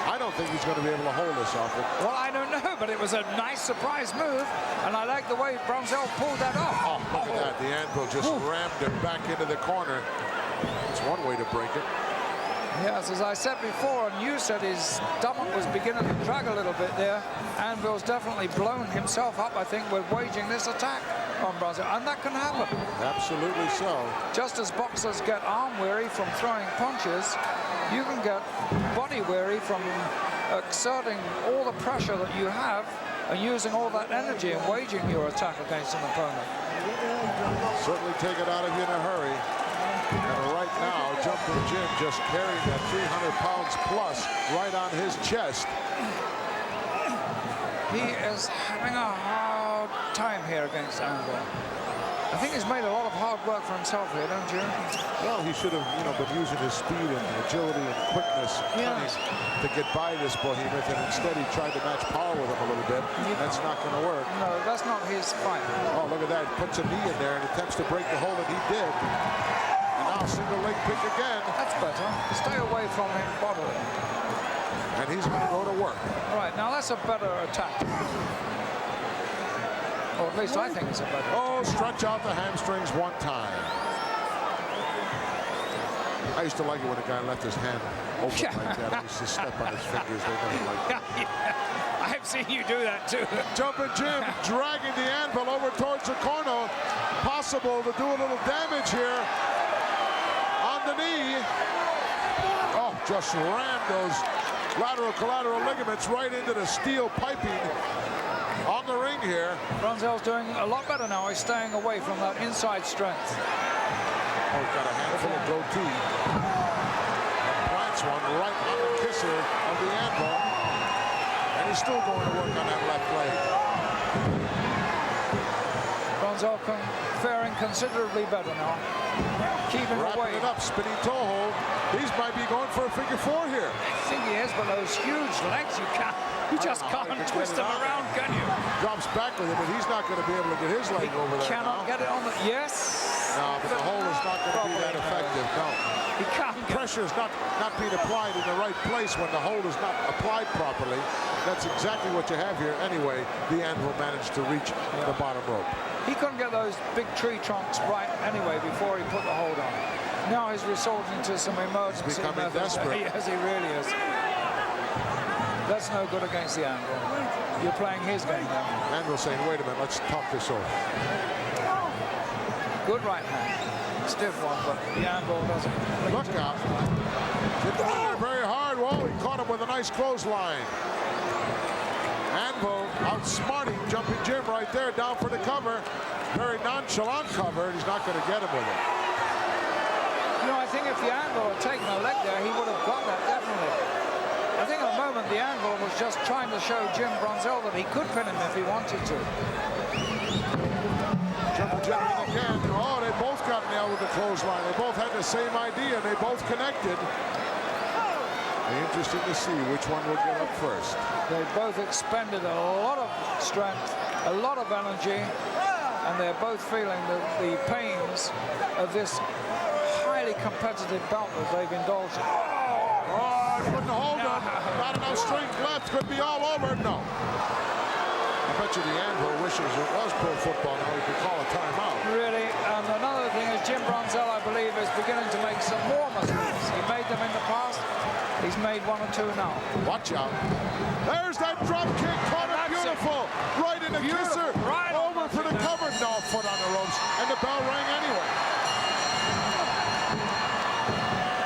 I don't think he's going to be able to hold this off. Well, I don't know, but it was a nice surprise move, and I like the way Brunzell pulled that off. Oh, look at that. The Anvil just rammed him back into the corner. It's one way to break it. Yes, as I said before, and you said his stomach was beginning to drag a little bit there. Anvil's definitely blown himself up, I think, with waging this attack on Brunzell, and that can happen. Absolutely so. Just as boxers get arm weary from throwing punches, you can get body weary from exerting all the pressure that you have and using all that energy and waging your attack against an opponent. Certainly take it out of you in a hurry. And right now, Jumping Jim just carrying that 300 pounds plus right on his chest. He is having a hard time here against Anvil. I think he's made a lot of hard work for himself here, don't you? Well, he should have, been using his speed and agility and quickness to get by this behemoth, and instead he tried to match power with him a little bit. That's not going to work. No, that's not his fight. Oh, look at that. Puts a knee in there and attempts to break the hold, and he did. And now single leg pick again. That's better. Stay away from him bodily. And he's going to go to work. All right, now that's a better attack. Or at least I think it's a better attack. Oh, stretch out the hamstrings one time. I used to like it when a guy left his hand open like that. I used to step on his fingers. They never liked it. I've seen you do that too. Jumping Jim dragging the anvil over towards the corner. Possible to do a little damage here on the knee. Oh, just rammed those lateral collateral ligaments right into the steel piping on the ring here. Brunzell's doing a lot better now. He's staying away from that inside strength. Oh, he's got a handful of goatee. And plants one right on the kisser of the anvil. And he's still going to work on that left leg. Brunzell faring considerably better now. Keeping Wrapping away. it up, spinning toe hold. These might be going for a figure four here. I think he is, but those huge legs, you just can't twist them around, can you? Drops back with it, but he's not going to be able to get his leg over there. Cannot get it on the. Yes. No, but the hold is not going to be that effective. No. He can't. Pressure is not being applied in the right place when the hold is not applied properly. That's exactly what you have here. Anyway, the anvil managed to reach the bottom rope. He couldn't get those big tree trunks right anyway before he put the hold on. Now he's resorting to some emergency He's becoming methods. desperate. Yes, he really is. That's no good against the anvil. You're playing his game now. Anvil saying, wait a minute, let's talk this over. Good right hand. Stiff one, but the anvil doesn't. Look out. Hit the ladder very hard. Whoa, he caught him with a nice clothesline. Anvil outsmarting Jumping Jim right there, down for the cover. Very nonchalant cover, and he's not going to get him with it. You know, I think if the anvil had taken a leg there, he would have got that, definitely. I think at the moment the anvil was just trying to show Jim Brunzell that he could pin him if he wanted to. Jumping Jim in again. Oh, they both got nailed with the clothesline. They both had the same idea, and they both connected. Interesting to see which one will get up first. They both expended a lot of strength, a lot of energy, and they're both feeling the pains of this highly competitive bout that they've indulged in. Oh, putting the hold up. Not enough strength left. Could be all over. No. I bet you the anvil wishes it was pro football now. He could call a timeout. Really, and another thing is Jim Brunzell, I believe, is beginning to make some more mistakes. He made them in the past. He's made one or two now. Watch out. There's that drop kick. Caught it beautiful. Right in the kisser. Right over for the cover. No, foot on the ropes. And the bell rang anyway.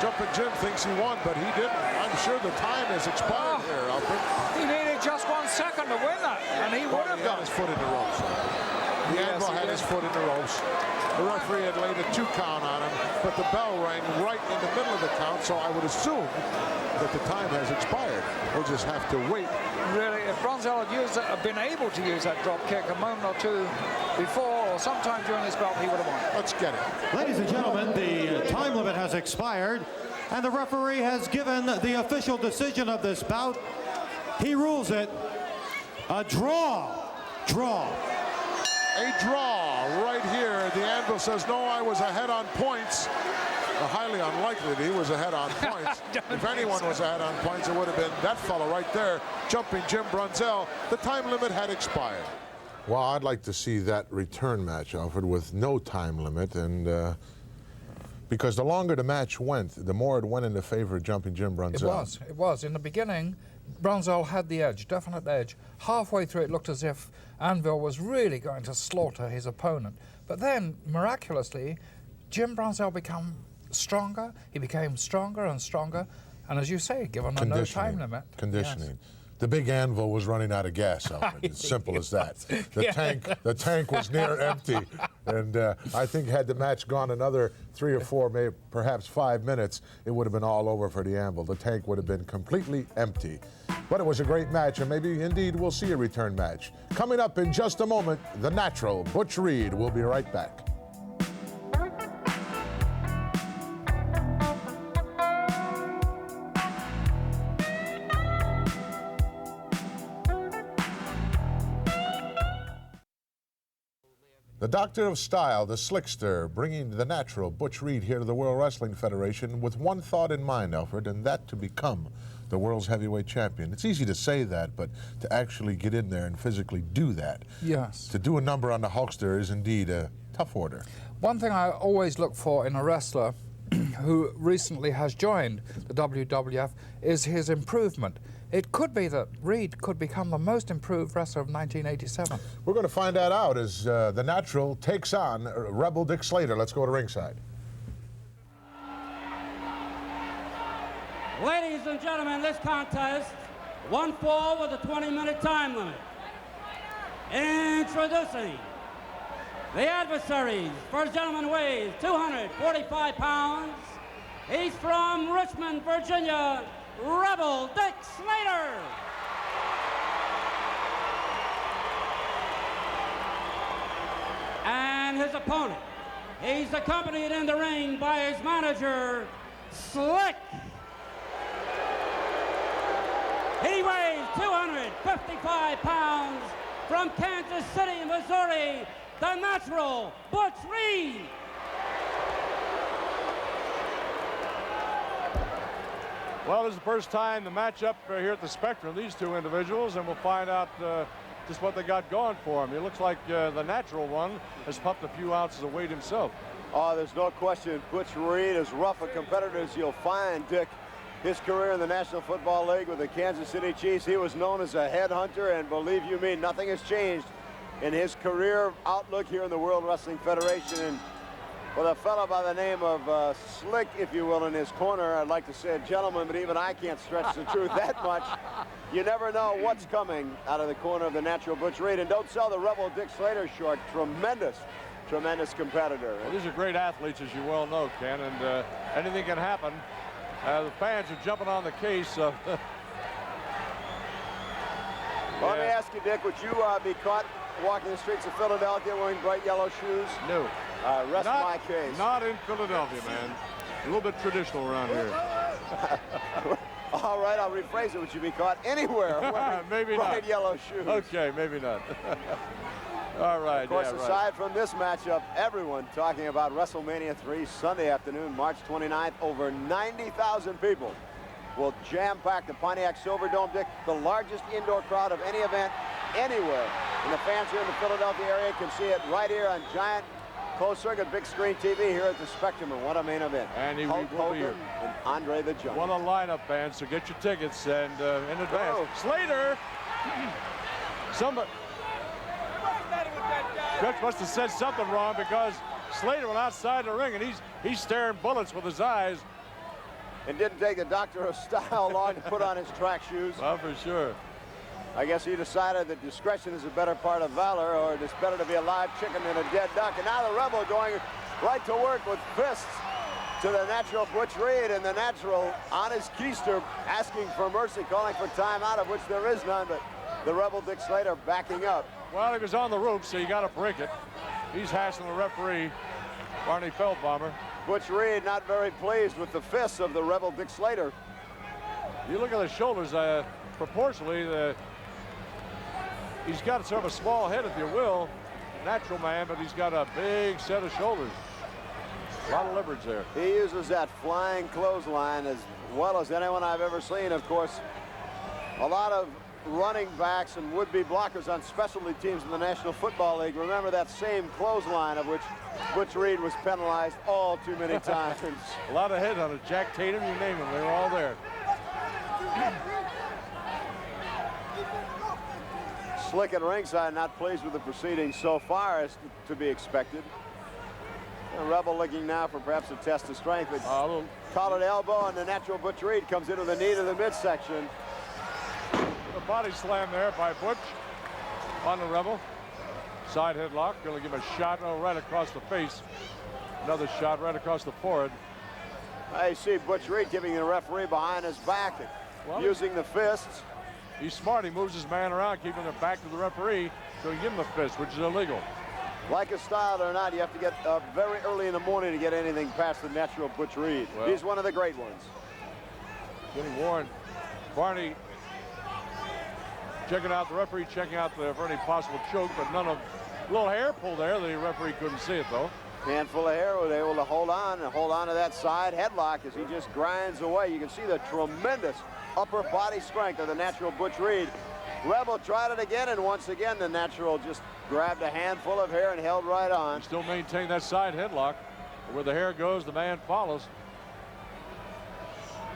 Jumping Jim thinks he won, but he didn't. I'm sure the time has expired here, Alfred. He needed just 1 second to win that, and he would have got his foot in the ropes. The anvil had his foot in the ropes. The referee had laid a 2 count on him, but the bell rang right in the middle of the count, so I would assume that the time has expired. We'll just have to wait. Really, if Brunzell had been able to use that drop kick a moment or two before or sometime during this bout, he would have won. Let's get it. Ladies and gentlemen, the time limit has expired, and the referee has given the official decision of this bout. He rules it a draw. Draw. A draw right here. The anvil says, no, I was ahead on points. Highly unlikely that he was ahead on points. If anyone was ahead on points, it would have been that fellow right there, Jumping Jim Brunzell. The time limit had expired. Well, I'd like to see that return match, Alfred, with no time limit, and because the longer the match went, the more it went in the favor of Jumping Jim Brunzell. It was. In the beginning, Brunzell had the edge, definite edge. Halfway through, it looked as if Anvil was really going to slaughter his opponent. But then, miraculously, Jim Brunzell became stronger. He became stronger and stronger. And as you say, given a no time limit. Conditioning. Yes. The big anvil was running out of gas, Alfred. It's simple as that. The tank was near empty. And I think had the match gone another 3 or 4, maybe perhaps 5 minutes, it would have been all over for the anvil. The tank would have been completely empty. But it was a great match, and maybe indeed we'll see a return match. Coming up in just a moment, the natural Butch Reed will be right back. The Doctor of Style, the Slickster, bringing the natural Butch Reed here to the World Wrestling Federation with one thought in mind, Alfred, and that to become the world's heavyweight champion. It's easy to say that, but to actually get in there and physically do that, yes, to do a number on the Hulkster is indeed a tough order. One thing I always look for in a wrestler who recently has joined the WWF is his improvement. It could be that Reed could become the most improved wrestler of 1987. We're going to find that out as the Natural takes on Rebel Dick Slater. Let's go to ringside. Ladies and gentlemen, this contest, one fall with a 20-minute time limit. Introducing the adversaries. First gentleman weighs 245 pounds. He's from Richmond, Virginia, Rebel Dick Slater. And his opponent, he's accompanied in the ring by his manager, Slick. He weighs 255 pounds. From Kansas City, Missouri, the Natural, Butch Reed. Well, this is the first time the matchup here at the Spectrum, these two individuals, and we'll find out just what they got going for him. It looks like the Natural one has pumped a few ounces of weight himself. Oh, there's no question. Butch Reed, as rough a competitor as you'll find, Dick. His career in the National Football League with the Kansas City Chiefs, he was known as a headhunter, and believe you me, nothing has changed in his career outlook here in the World Wrestling Federation. And with a fellow by the name of Slick, if you will, in his corner, I'd like to say a gentleman, but even I can't stretch the truth that much. You never know what's coming out of the corner of the Natural Butch Reed. And don't sell the Rebel Dick Slater short. Tremendous competitor. Well, these are great athletes, as you well know, Ken, and anything can happen. The fans are jumping on the case. Well, let me ask you, Dick, would you be caught walking the streets of Philadelphia wearing bright yellow shoes? No. Rest my case. Not in Philadelphia, man. A little bit traditional around here. All right, I'll rephrase it. Would you be caught anywhere wearing maybe bright not. yellow shoes? Okay, maybe not. All right. Of course, yeah, aside right. from this matchup, everyone talking about WrestleMania 3 Sunday afternoon, March 29th. Over 90,000 people will jam-pack the Pontiac Silverdome, Dick, the largest indoor crowd of any event anywhere. And the fans here in the Philadelphia area can see it right here on giant closed-circuit big screen TV here at the Spectrum. And what a main event. And he Hulk will be here. Hogan and Andre the Giant. What a lineup, man. So get your tickets and in advance. Oh. Slater. Somebody. Butch must have said something wrong because Slater went outside the ring and he's staring bullets with his eyes. And didn't take the Doctor of Style long to put on his track shoes. Oh, for sure. I guess he decided that discretion is a better part of valor, or it's better to be a live chicken than a dead duck. And now the Rebel going right to work with fists to the Natural Butch Reed, and the Natural on his keister asking for mercy, calling for timeout, of which there is none, but the Rebel Dick Slater backing up. Well, he was on the roof, so you got to break it. He's hassling the referee, Barney Feldbaumer. Butch Reed not very pleased with the fists of the Rebel Dick Slater. You look at the shoulders, proportionally, he's got sort of a small head, if you will, Natural man, but he's got a big set of shoulders. A lot of leverage there. He uses that flying clothesline as well as anyone I've ever seen. Of course, a lot of running backs and would-be blockers on specialty teams in the National Football League remember that same clothesline, of which Butch Reed was penalized all too many times. A lot of headhunters, Jack Tatum, you name them, they were all there. Slick at ringside, not pleased with the proceedings so far, as to be expected. The Rebel looking now for perhaps a test of strength. But collared elbow, and the Natural Butch Reed comes into the knee to the midsection. The body slam there by Butch on the Rebel. Side headlock, going to give him a shot right across the face. Another shot right across the forehead. I see Butch Reed giving the referee behind his back, and using the fists. He's smart. He moves his man around, keeping their back to the referee, so he give him the fist, which is illegal. Like a style or not, you have to get very early in the morning to get anything past the Natural Butch Reed. Well, he's one of the great ones. Getting warned. Barney checking out the referee, checking out for any possible choke, but none of little hair pull there. The referee couldn't see it, though. Handful of hair, was able to hold on to that side headlock as he just grinds away. You can see the tremendous upper body strength of the natural Butch Reed. Rebel tried it again, and once again the natural just grabbed a handful of hair and held right on. Still maintain that side headlock. Where the hair goes, the man follows.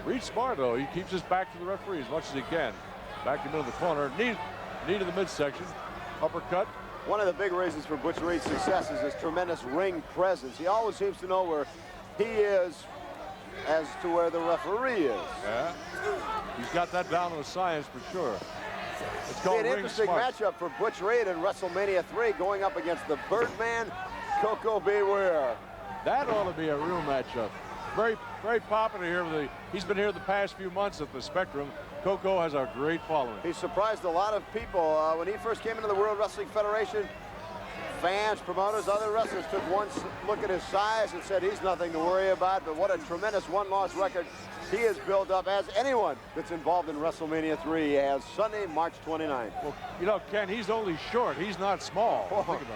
Reed's smart, though. He keeps his back to the referee as much as he can. Back in the middle of the corner. Knee to the midsection. Uppercut. One of the big reasons for Butch Reed's success is his tremendous ring presence. He always seems to know where he is as to where the referee is. Yeah. He's got that down to a science for sure. It's called an interesting matchup for Butch Reed in WrestleMania 3 going up against the Birdman, Coco Beware. That ought to be a real matchup. Very, very popular here. He's been here the past few months at the Spectrum. Coco has a great following. He surprised a lot of people. When he first came into the World Wrestling Federation, fans, promoters, other wrestlers took one look at his size and said he's nothing to worry about, but what a tremendous one-loss record he has built up, as anyone that's involved in WrestleMania 3 has Sunday, March 29th. Well, you know, Ken, he's only short. He's not small. Think about it.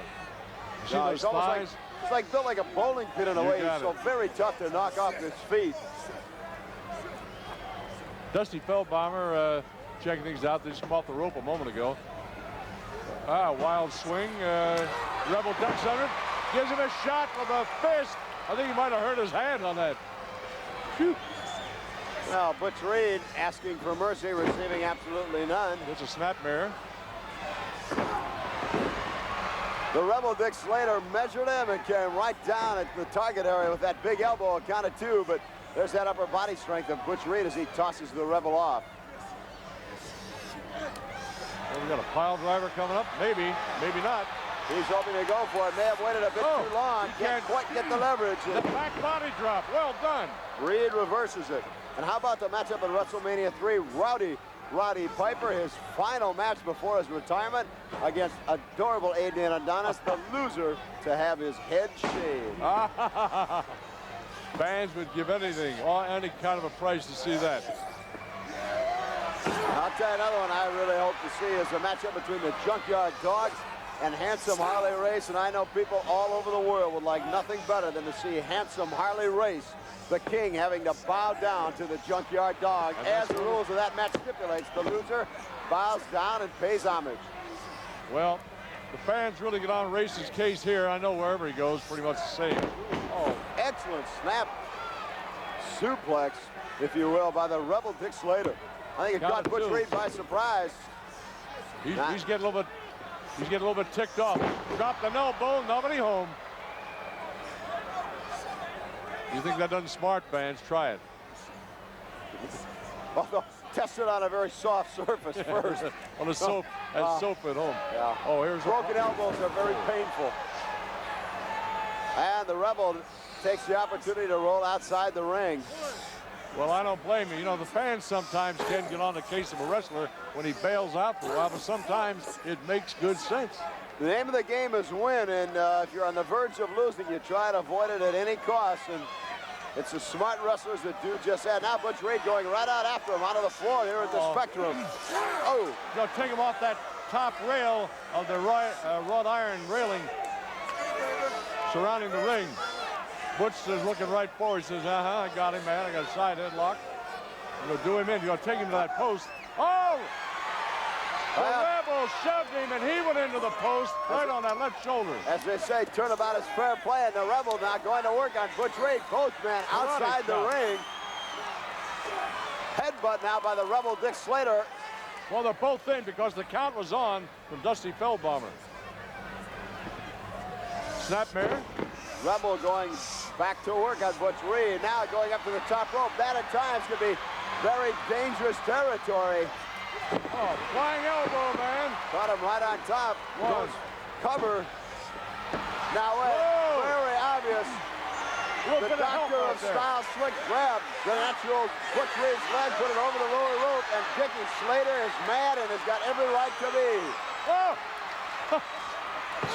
You see those thighs? It's like built like a bowling pin in a way. He's so very tough to knock off his feet. Dusty Feldbaumer checking things out. They just come off the rope a moment ago. Wild swing. Rebel ducks under it. Gives him a shot with a fist. I think he might have hurt his hand on that. Shoot. Now, Butch Reed asking for mercy, receiving absolutely none. It's a snapmare. The Rebel Dick Slater measured him and came right down at the target area with that big elbow, a count of 2, but there's that upper body strength of Butch Reed as he tosses the Rebel off. Well, we got a pile driver coming up. Maybe, maybe not. He's hoping to go for it. May have waited a bit too long. Can't quite get the leverage. The back body drop. Well done. Reed reverses it. And how about the matchup in WrestleMania 3? Roddy Piper, his final match before his retirement against adorable Adrian Adonis, the loser to have his head shaved. Fans would give anything, any kind of a price to see that. I'll tell you another one I really hope to see is a matchup between the Junkyard Dogs and Handsome Harley Race, and I know people all over the world would like nothing better than to see Handsome Harley Race, the king, having to bow down to the Junkyard Dog. As the rules of that match stipulates, the loser bows down and pays homage. Well, the fans really get on Race's case here. I know wherever he goes, pretty much the same. Oh, excellent snap suplex, if you will, by the Rebel Dick Slater. I think it got Butch Reed by surprise. He's getting a little bit ticked off. Dropped an elbow, nobody home. You think that doesn't smart, fans? Try it. Although, test it on a very soft surface first. On a soap at home. Yeah. Oh, here's broken elbows are very painful. And the Rebel takes the opportunity to roll outside the ring. Well, I don't blame you. You know, the fans sometimes can get on the case of a wrestler when he bails out for a while, but sometimes it makes good sense. The name of the game is win, and if you're on the verge of losing, you try to avoid it at any cost, and it's the smart wrestlers that do just that. Now Butch Reed going right out after him onto the floor here at the Spectrum. Oh! You know, take him off that top rail of the wrought iron railing surrounding the ring. Butch is looking right forward. He says, I got him, man. I got a side headlock. I'm going to do him in. You're going to take him to that post. Oh! The Rebel shoved him, and he went into the post right on that left shoulder. As they say, turnabout is fair play, and the Rebel now going to work on Butch Reed. Both men outside the ring. Headbutt now by the Rebel Dick Slater. Well, they're both in because the count was on from Dusty Feldbaumer. Snapmare. Rebel going back to work on Butch Reed. Now going up to the top rope. That at times could be very dangerous territory. Oh, flying elbow, man. Caught him right on top. Goes cover. Now very obvious. The Doctor of Style slick grab. The natural Butch Reed's leg, put it over the lower rope, and Dickie Slater is mad and has got every right to be. Oh!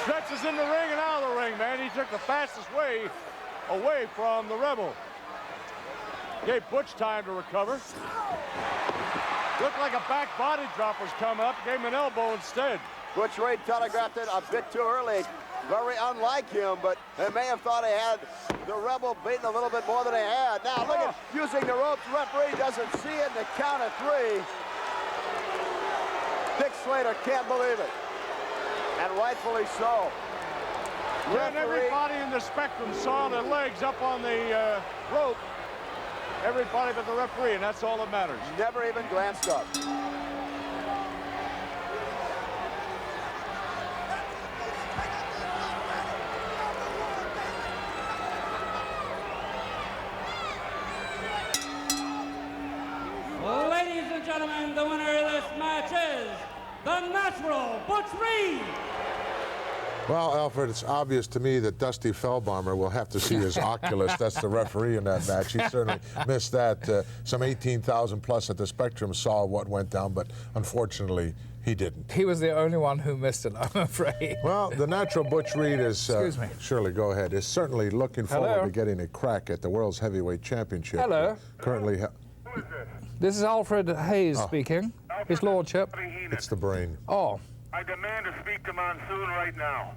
Stretches in the ring and out of the ring, man. He took the fastest way away from the Rebel. Gave Butch time to recover. Looked like a back body drop was coming up. Gave him an elbow instead. Butch Reed telegraphed it a bit too early. Very unlike him, but they may have thought he had the Rebel beaten a little bit more than he had. Now look at using the ropes. Referee doesn't see it in the count of 3. Dick Slater can't believe it, and rightfully so. And everybody in the spectrum saw the legs up on the rope. Everybody but the referee, and that's all that matters. Never even glanced up. Ladies and gentlemen, the winner of this match is the Natural, Butch Reed. Well, Alfred, it's obvious to me that Dusty Feldbaumer will have to see his Oculus. That's the referee in that match. He certainly missed that. Some 18,000 plus at the Spectrum saw what went down, but unfortunately, he didn't. He was the only one who missed it, I'm afraid. Well, the Natural Butch Reed is, Excuse me. Shirley, go ahead, is certainly looking forward to getting a crack at the World's Heavyweight Championship. Hello. Currently, This is Alfred Hayes speaking. His Lordship. It's the Brain. Oh. I demand to speak to Monsoon right now.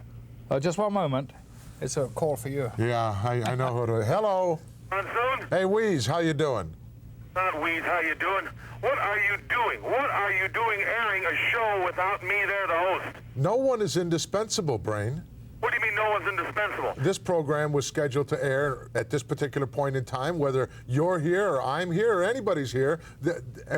Just one moment. It's a call for you. Yeah, I know who to... Hello. Monsoon? Hey, Wheeze, how you doing? Not Wheeze, how you doing? What are you doing? What are you doing airing a show without me there, the host? No one is indispensable, Brain. What do you mean no one's indispensable? This program was scheduled to air at this particular point in time, whether you're here or I'm here or anybody's here.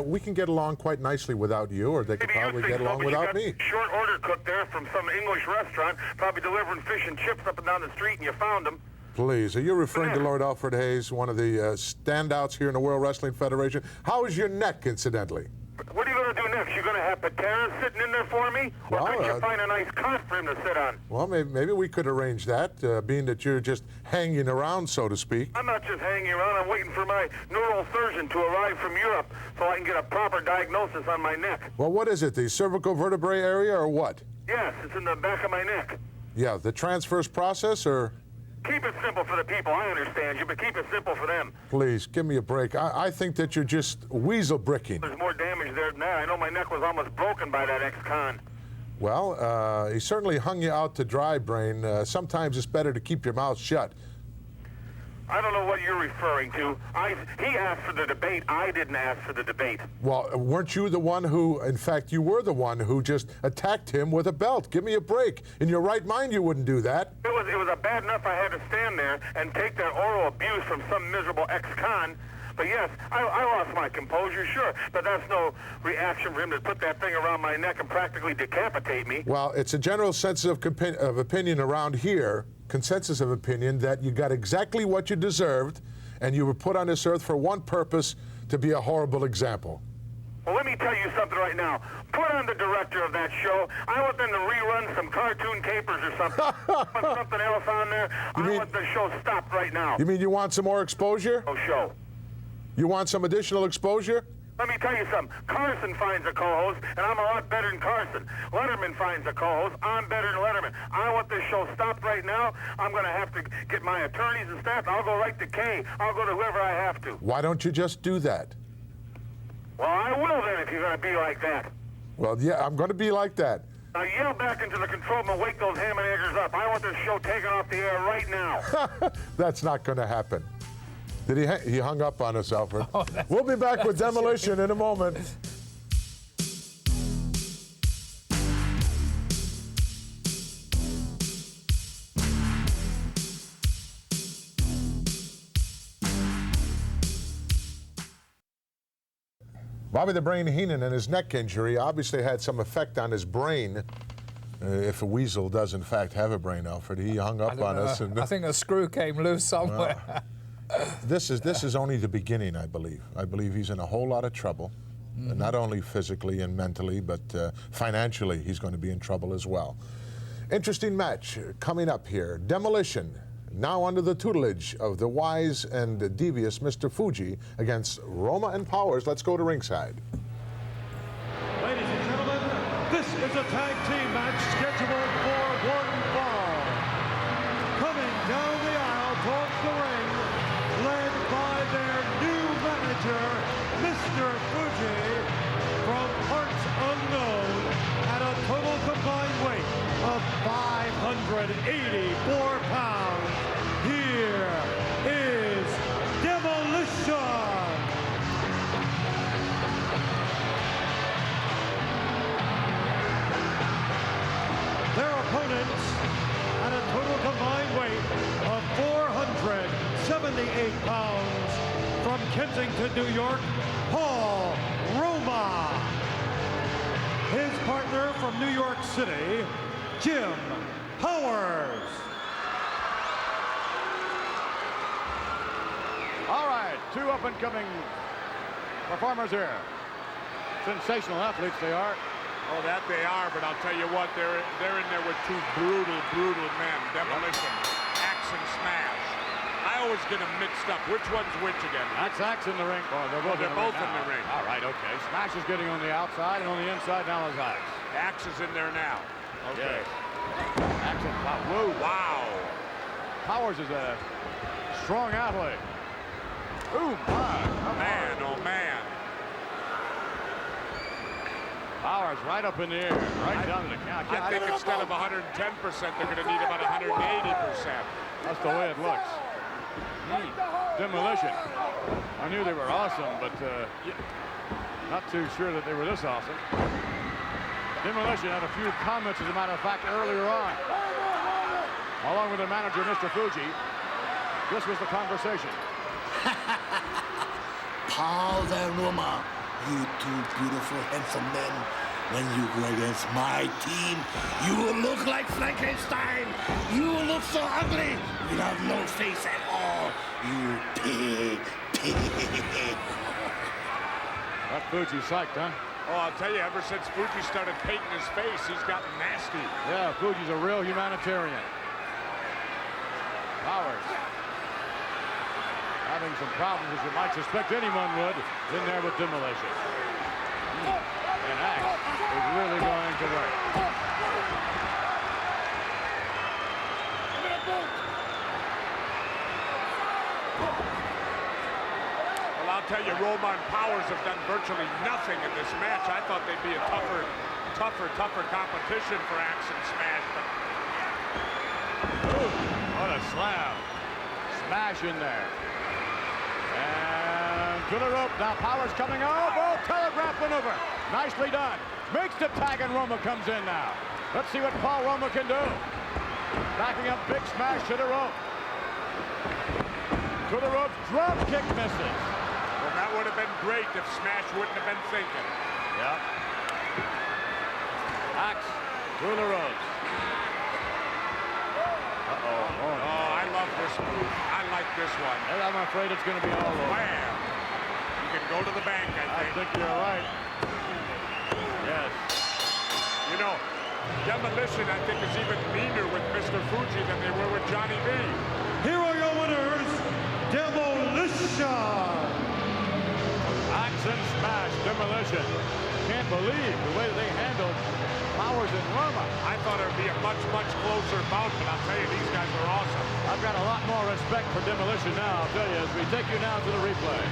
We can get along quite nicely without you, or they could probably get along without me. Short order cook there from some English restaurant, probably delivering fish and chips up and down the street, and you found them. Please, are you referring to Lord Alfred Hayes, one of the standouts here in the World Wrestling Federation? How is your neck, incidentally? What are you going to do next? You going to have Patera sitting in there for me? Or could you find a nice cot for him to sit on? Well, maybe we could arrange that, being that you're just hanging around, so to speak. I'm not just hanging around. I'm waiting for my neurosurgeon to arrive from Europe so I can get a proper diagnosis on my neck. Well, what is it, the cervical vertebrae area or what? Yes, it's in the back of my neck. Yeah, the transverse process, or? Keep it simple for the people. I understand you, but keep it simple for them. Please, give me a break. I think that you're just weasel bricking. There's more damage there than that. I know my neck was almost broken by that ex-con. Well, he certainly hung you out to dry, Brain. Sometimes it's better to keep your mouth shut. I don't know what you're referring to. He asked for the debate. I didn't ask for the debate. Well, weren't you the one who, in fact, you were the one who just attacked him with a belt? Give me a break. In your right mind, you wouldn't do that. It was a bad enough I had to stand there and take that oral abuse from some miserable ex-con. But yes, I lost my composure, sure. But that's no reaction for him to put that thing around my neck and practically decapitate me. Well, it's a general sense of opinion around here, consensus of opinion, that you got exactly what you deserved, and you were put on this earth for one purpose, to be a horrible example. Well, let me tell you something right now. Put on the director of that show. I want them to rerun some cartoon capers or something. Put something else on there. I want the show stopped right now. You mean you want some more exposure? No show. You want some additional exposure? Let me tell you something. Carson finds a co-host, and I'm a lot better than Carson. Letterman finds a co-host. I'm better than Letterman. I want this show stopped right now. I'm going to have to get my attorneys and staff. I'll go right to Kay. I'll go to whoever I have to. Why don't you just do that? Well, I will then if you're going to be like that. Well, yeah, I'm going to be like that. Now yell back into the control room and wake those ham and eggers up. I want this show taken off the air right now. That's not going to happen. Did he hung up on us, Alfred? Oh, we'll be back with Demolition in a moment. Bobby the Brain Heenan and his neck injury obviously had some effect on his brain. If a weasel does in fact have a brain, Alfred, he hung up on us. And I think a screw came loose somewhere. This is only the beginning, I believe. I believe he's in a whole lot of trouble, not only physically and mentally, but financially he's going to be in trouble as well. Interesting match coming up here. Demolition, now under the tutelage of the wise and devious Mr. Fuji, against Roma and Powers. Let's go to ringside. Ladies and gentlemen, this is a tag team match scheduled for one fall. Coming down the aisle towards the ring, led by their new manager, Mr. Fuji, from parts unknown, at a total combined 284 pounds, here is Demolition! Their opponents at a total combined weight of 478 pounds from Kensington, New York, Paul Roma. His partner from New York City, Jim Powers. All right, two up-and-coming performers here. Sensational athletes they are. Oh, that they are, but I'll tell you what, they're in there with two brutal men. Demolition, Axe and Smash. I always get them mixed up. Which one's which again? That's Axe in the ring. Oh, they're both in the ring. All right, okay. Smash is getting on the outside, and on the inside now is Axe. Axe is in there now. Okay. Yes. Axe and Powers. Whoa, wow. Powers is a strong athlete. Ooh, man, oh man. Powers right up in the air, right down to the count. I think instead of 110%, they're going to need about 180%. That's the way it looks. Demolition. I knew they were awesome, but not too sure that they were this awesome. Demolition had a few comments, as a matter of fact, earlier on. Along with their manager, Mr. Fuji. This was the conversation. Paul and Roma, you two beautiful, handsome men. When you go against my team, you will look like Frankenstein. You will look so ugly. You have no face at all. You pig. That Fuji's psyched, huh? Oh, I'll tell you, ever since Fuji started painting his face, he's gotten nasty. Yeah, Fuji's a real humanitarian. Powers having some problems, as you might suspect anyone would, in there with Demolition. And Axe is really going to work. Well, I'll tell you, Roma and Powers have done virtually nothing in this match. I thought they'd be a tougher competition for Axe and Smash, but... Ooh, what a slam. Smash in there. And to the rope. Now Powers coming up. Oh, telegraph maneuver. Nicely done. Makes the tag, and Roma comes in now. Let's see what Paul Roma can do. Backing up, big smash to the rope. To the rope, drop kick misses. Well, that would have been great if Smash wouldn't have been thinking. Yep. Axe through the ropes. Uh-oh. Oh, I love this move. I like this one. And I'm afraid it's going to be all over. Wham! You can go to the bank, I think. You're right. Yes. You know, Demolition, I think, is even meaner with Mr. Fuji than they were with Johnny B. Here are your winners, Demolition! Axe and Smash, Demolition. Can't believe the way they handled Powers and Roma. I thought it would be a much closer bout, but I'll tell you, these guys are awesome. I've got a lot more respect for Demolition now, I'll tell you, as we take you now to the replay.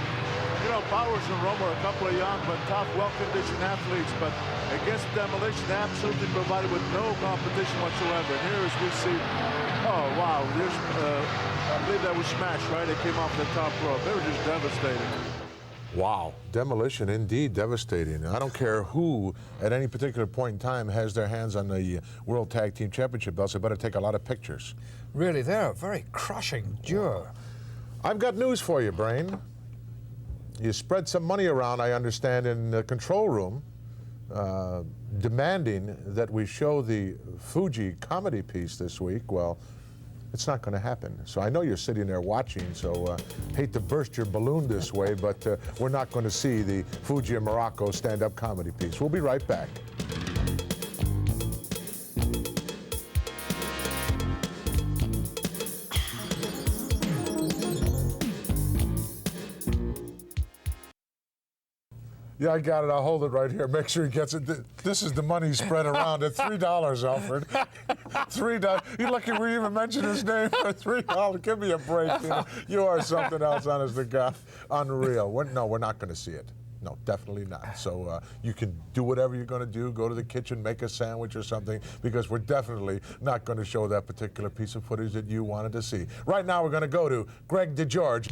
You know, Powers and Roma are a couple of young but tough, well-conditioned athletes, but against Demolition, they absolutely provided with no competition whatsoever. And here as we see, oh, wow, I believe that was Smash, right? They came off the top rope. They were just devastating. Wow, Demolition indeed devastating. I don't care who at any particular point in time has their hands on the World Tag Team Championship belts. They better take a lot of pictures. Really, they're a very crushing duo. I've got news for you, Brain. You spread some money around, I understand, in the control room, demanding that we show the Fuji comedy piece this week. Well, it's not going to happen. So I know you're sitting there watching, so hate to burst your balloon this way, but we're not going to see the Fuji and Morocco stand-up comedy piece. We'll be right back. Yeah, I got it. I'll hold it right here. Make sure he gets it. This is the money spread around at $3, Alfred. $3. You're lucky we even mentioned his name for $3. Give me a break. You are something else, honest to God. Unreal. No, we're not going to see it. No, definitely not. So you can do whatever you're going to do. Go to the kitchen, make a sandwich or something, because we're definitely not going to show that particular piece of footage that you wanted to see. Right now, we're going to go to Greg DeGeorge.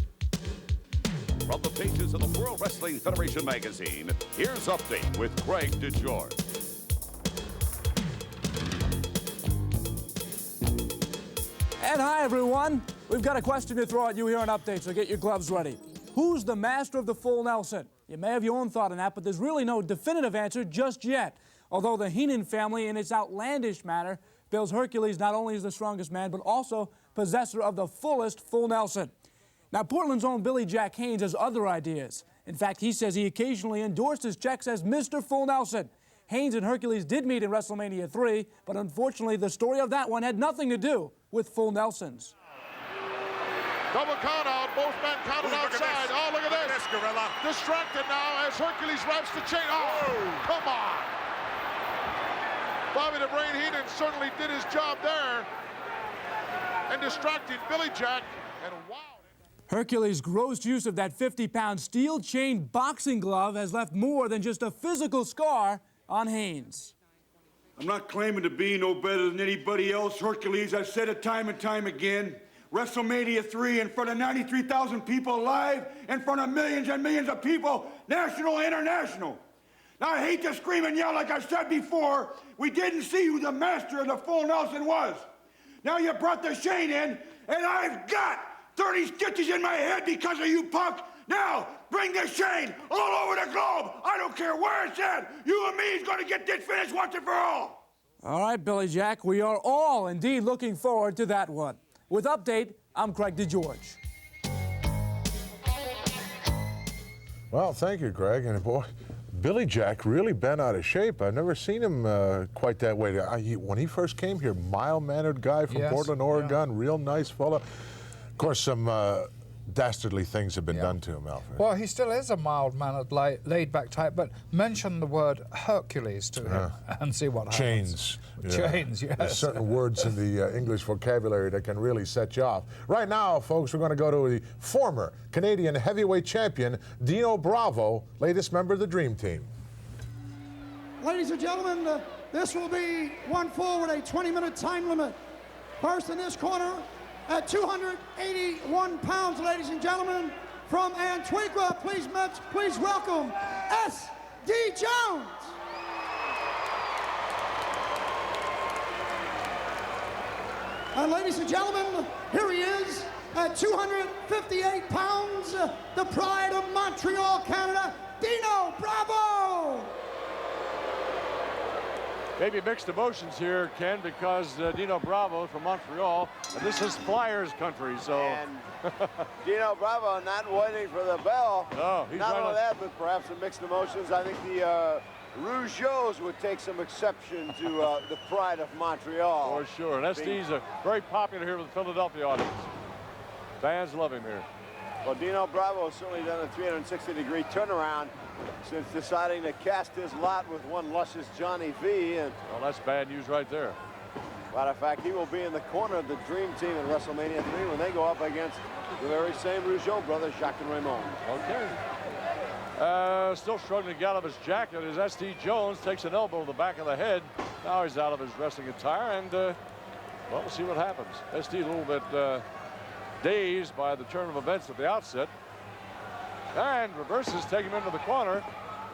From the pages of the World Wrestling Federation magazine, here's Update with Greg DeGeorge. And hi, everyone. We've got a question to throw at you here on Update, so get your gloves ready. Who's the master of the full Nelson? You may have your own thought on that, but there's really no definitive answer just yet. Although the Heenan family, in its outlandish manner, bills Hercules not only as the strongest man, but also possessor of the fullest full Nelson. Now, Portland's own Billy Jack Haynes has other ideas. In fact, he says he occasionally endorsed his checks as Mr. Full Nelson. Haynes and Hercules did meet in WrestleMania 3, but unfortunately, the story of that one had nothing to do with full Nelsons. Double count out, both men counted outside. Oh, look at this. Gorilla. Distracted now as Hercules wraps the chain. Oh, come on. Bobby the Brain Heenan certainly did his job there and distracted Billy Jack. And wow. Hercules' gross use of that 50-pound steel-chained boxing glove has left more than just a physical scar on Haynes. I'm not claiming to be no better than anybody else, Hercules. I've said it time and time again. WrestleMania 3 in front of 93,000 people live, in front of millions and millions of people, national and international. Now, I hate to scream and yell like I said before. We didn't see who the master of the full Nelson was. Now you brought the Shane in, and I've got 30 stitches in my head because of you, punk. Now, bring the Shane all over the globe. I don't care where it's at. You and me is going to get this finished once and for all. All right, Billy Jack, we are all indeed looking forward to that one. With Update, I'm Greg DeGeorge. Well, thank you, Greg. And boy, Billy Jack really bent out of shape. I've never seen him quite that way. When he first came here, mild-mannered guy from Portland, Oregon, real nice fella. Of course, some dastardly things have been done to him, Alfred. Well, he still is a mild-mannered, laid-back type, but mention the word Hercules to him and see what happens. Chains. Chains, yes. There's certain words in the English vocabulary that can really set you off. Right now, folks, we're going to go to the former Canadian heavyweight champion, Dino Bravo, latest member of the Dream Team. Ladies and gentlemen, this will be one fall with a 20-minute time limit. First in this corner, at 281 pounds, ladies and gentlemen, from Antigua, please welcome S.D. Jones. And ladies and gentlemen, here he is at 258 pounds, the pride of Montreal, Canada, Dino Bravo. Maybe mixed emotions here, Ken, because Dino Bravo from Montreal, and this is Flyers country, so. And Dino Bravo not waiting for the bell. No, he's not right only that, but perhaps some mixed emotions. I think the Rougeaus would take some exception to the pride of Montreal. For sure, and SD's very popular here with the Philadelphia audience. Fans love him here. Well, Dino Bravo has certainly done a 360-degree turnaround since deciding to cast his lot with one luscious Johnny V. And well, that's bad news right there. Matter of fact, he will be in the corner of the Dream Team in WrestleMania 3 when they go up against the very same Rougeau brothers, Jacques and Raymond. Okay. Still struggling to get out of his jacket as S.D. Jones takes an elbow to the back of the head. Now he's out of his wrestling attire, and well, we'll see what happens. S.D. a little bit dazed by the turn of events at the outset. And reverses, take him into the corner.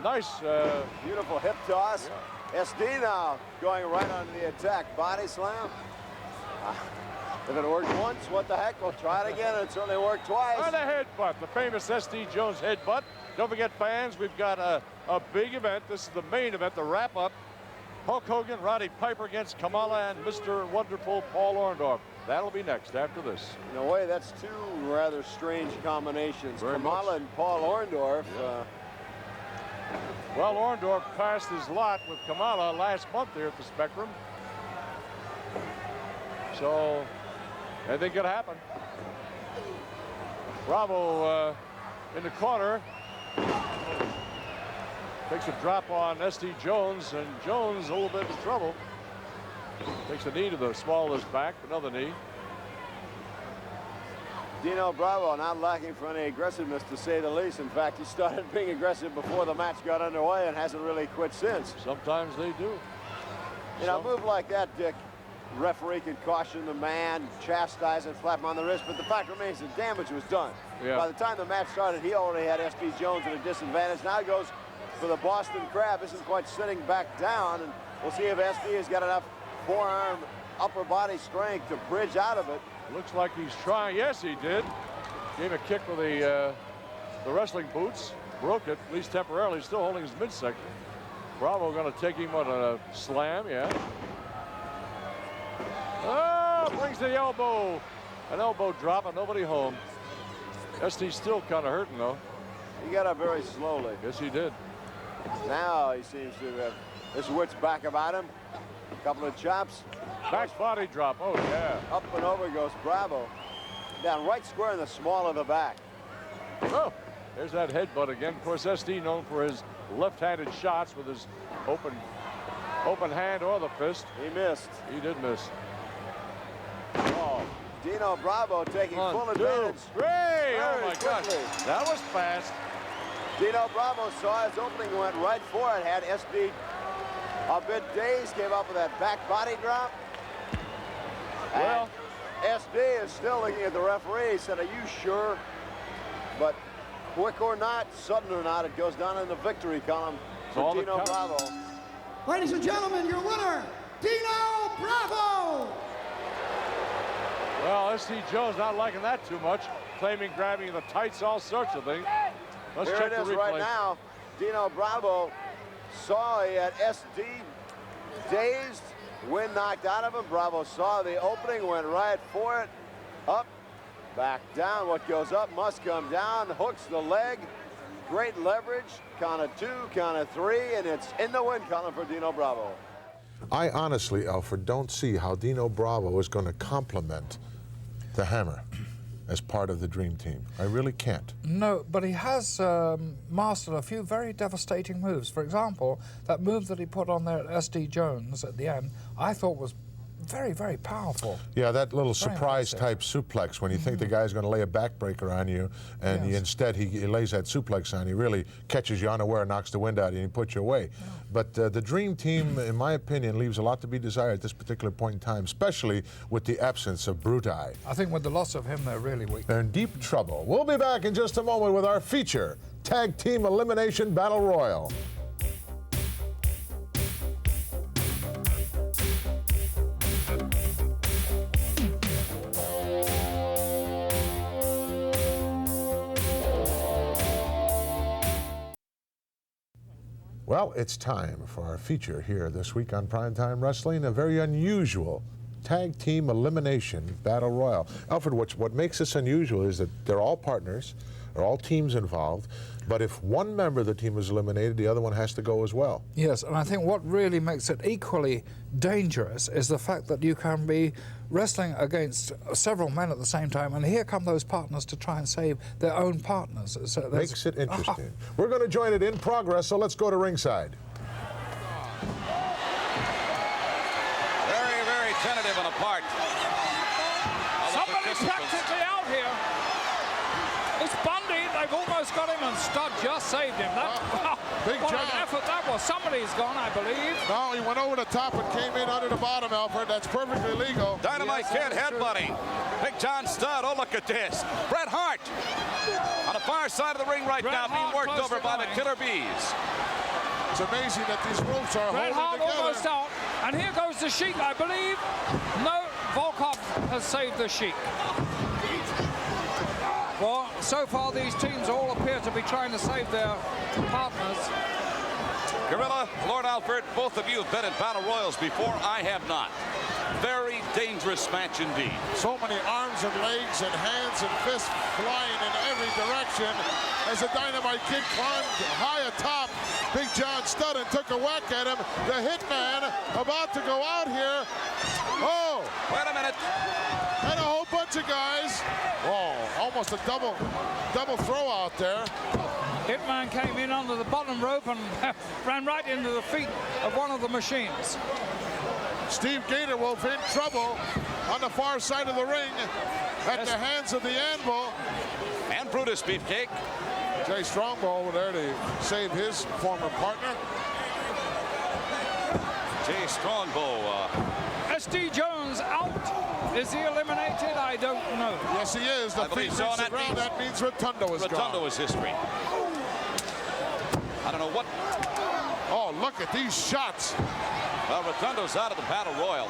Nice. Beautiful hip toss. Yeah. SD now going right onto the attack. Body slam. If it worked once, what the heck? We'll try it again. It certainly worked twice. And a headbutt, the famous SD Jones headbutt. Don't forget, fans, we've got a big event. This is the main event, the wrap-up. Hulk Hogan, Roddy Piper against Kamala and Mr. Wonderful Paul Orndorff. That'll be next after this. In a way, that's two rather strange combinations. Kamala and Paul Orndorff. Yeah. Well, Orndorff passed his lot with Kamala last month here at the Spectrum. So, anything could happen. Bravo in the corner. Takes a drop on SD Jones, and Jones a little bit in trouble. Takes a knee to the small of his back, another knee. Dino Bravo not lacking for any aggressiveness, to say the least. In fact, he started being aggressive before the match got underway and hasn't really quit since. Sometimes they do. You know, a move like that, Dick, referee can caution the man, chastise and slap him on the wrist, but the fact remains the damage was done. Yeah. By the time the match started, he already had S.D. Jones at a disadvantage. Now he goes for the Boston Crab. Isn't quite sitting back down, and we'll see if S.D. has got enough forearm, upper body strength to bridge out of it. Looks like he's trying. Yes, he did. Gave a kick with the wrestling boots. Broke it, at least temporarily. He's still holding his midsection. Bravo going to take him on a slam, yeah. Oh, brings the elbow. An elbow drop and nobody home. SD's still kind of hurting, though. He got up very slowly. Yes, he did. Now he seems to have his wits back about him. A couple of chops. Back body drop. Oh, yeah. Up and over goes Bravo. Down right square in the small of the back. Oh, there's that headbutt again. Of course, SD known for his left-handed shots with his open hand or the fist. He missed. He did miss. Oh, Dino Bravo taking full advantage. Three. Oh, my quickly. gosh. That was fast. Dino Bravo saw his opening, went right for it, had SD a bit dazed, came up with that back body drop. Well, and SD is still looking at the referee. He said, "Are you sure?" But quick or not, sudden or not, it goes down in the victory column for Dino Bravo. Ladies and gentlemen, your winner, Dino Bravo! Well, S.D. Jones not liking that too much, claiming grabbing the tights, all sorts of things. Let's Here check it the is replay. right now. Dino Bravo saw he had SD dazed, wind knocked out of him. Bravo saw the opening, went right for it. Up, back down. What goes up must come down. Hooks the leg. Great leverage. Count of 2, count of 3, and it's in the win column for Dino Bravo. I honestly, Alfred, don't see how Dino Bravo is going to complement the Hammer as part of the Dream Team. I really can't. No, but he has mastered a few very devastating moves. For example, that move that he put on there at S.D. Jones at the end, I thought was very, very powerful. Yeah, that little Very surprise-type suplex when you think the guy's going to lay a backbreaker on you, and instead he lays that suplex on you, really catches you unaware, knocks the wind out of you, and puts you away. But the Dream Team, in my opinion, leaves a lot to be desired at this particular point in time, especially with the absence of Brutai. I think with the loss of him, they're really weak. They're in deep trouble. We'll be back in just a moment with our feature, Tag Team Elimination Battle Royal. Well, it's time for our feature here this week on Prime Time Wrestling, a very unusual Tag Team Elimination Battle Royal. Alfred, what makes this unusual is that they're all partners, they're all teams involved, but if one member of the team is eliminated, the other one has to go as well. Yes, and I think what really makes it equally dangerous is the fact that you can be wrestling against several men at the same time, and here come those partners to try and save their own partners. So makes it interesting. We're going to join it in progress, so let's go to ringside. Very, very tentative and apart. Somebody's practically out here. It's Bundy. They've almost got him, and Studd just saved him. Big what giant. an effort that was. Somebody's gone, I believe. No, he went over the top and came in under the bottom, Alfred. That's perfectly legal. Dynamite Kid headbutting. Big John Studd. Oh, look at this. Bret Hart on the far side of the ring right now, being worked over by the Killer Bees. It's amazing that these ropes are Bret Hart holding together. almost out. And here goes the Sheik, I believe. No, Volkov has saved the Sheik. Well, so far these teams all appear to be trying to save their partners. Gorilla, Lord Alfred, both of you have been in battle royals before. I have not. Very dangerous match indeed. So many arms and legs and hands and fists flying in every direction as the Dynamite Kid climbed high atop Big John Studd and took a whack at him. The Hitman about to go out here. Oh! Wait a minute. And a whole bunch of guys. Whoa, almost a double throw out there. Hitman came in under the bottom rope and ran right into the feet of one of the machines. Steve Gatorwolf in trouble. on the far side of the ring at the hands of the Anvil. And Brutus Beefcake. Jay Strongbow over there to save his former partner. Jay Strongbow. SD Jones out. Is he eliminated? I don't know. Yes, he is. The feet so. That means Rotundo is gone. Rotundo is history. I don't know what. Oh, look at these shots. Well, Rotundo's out of the Battle Royal.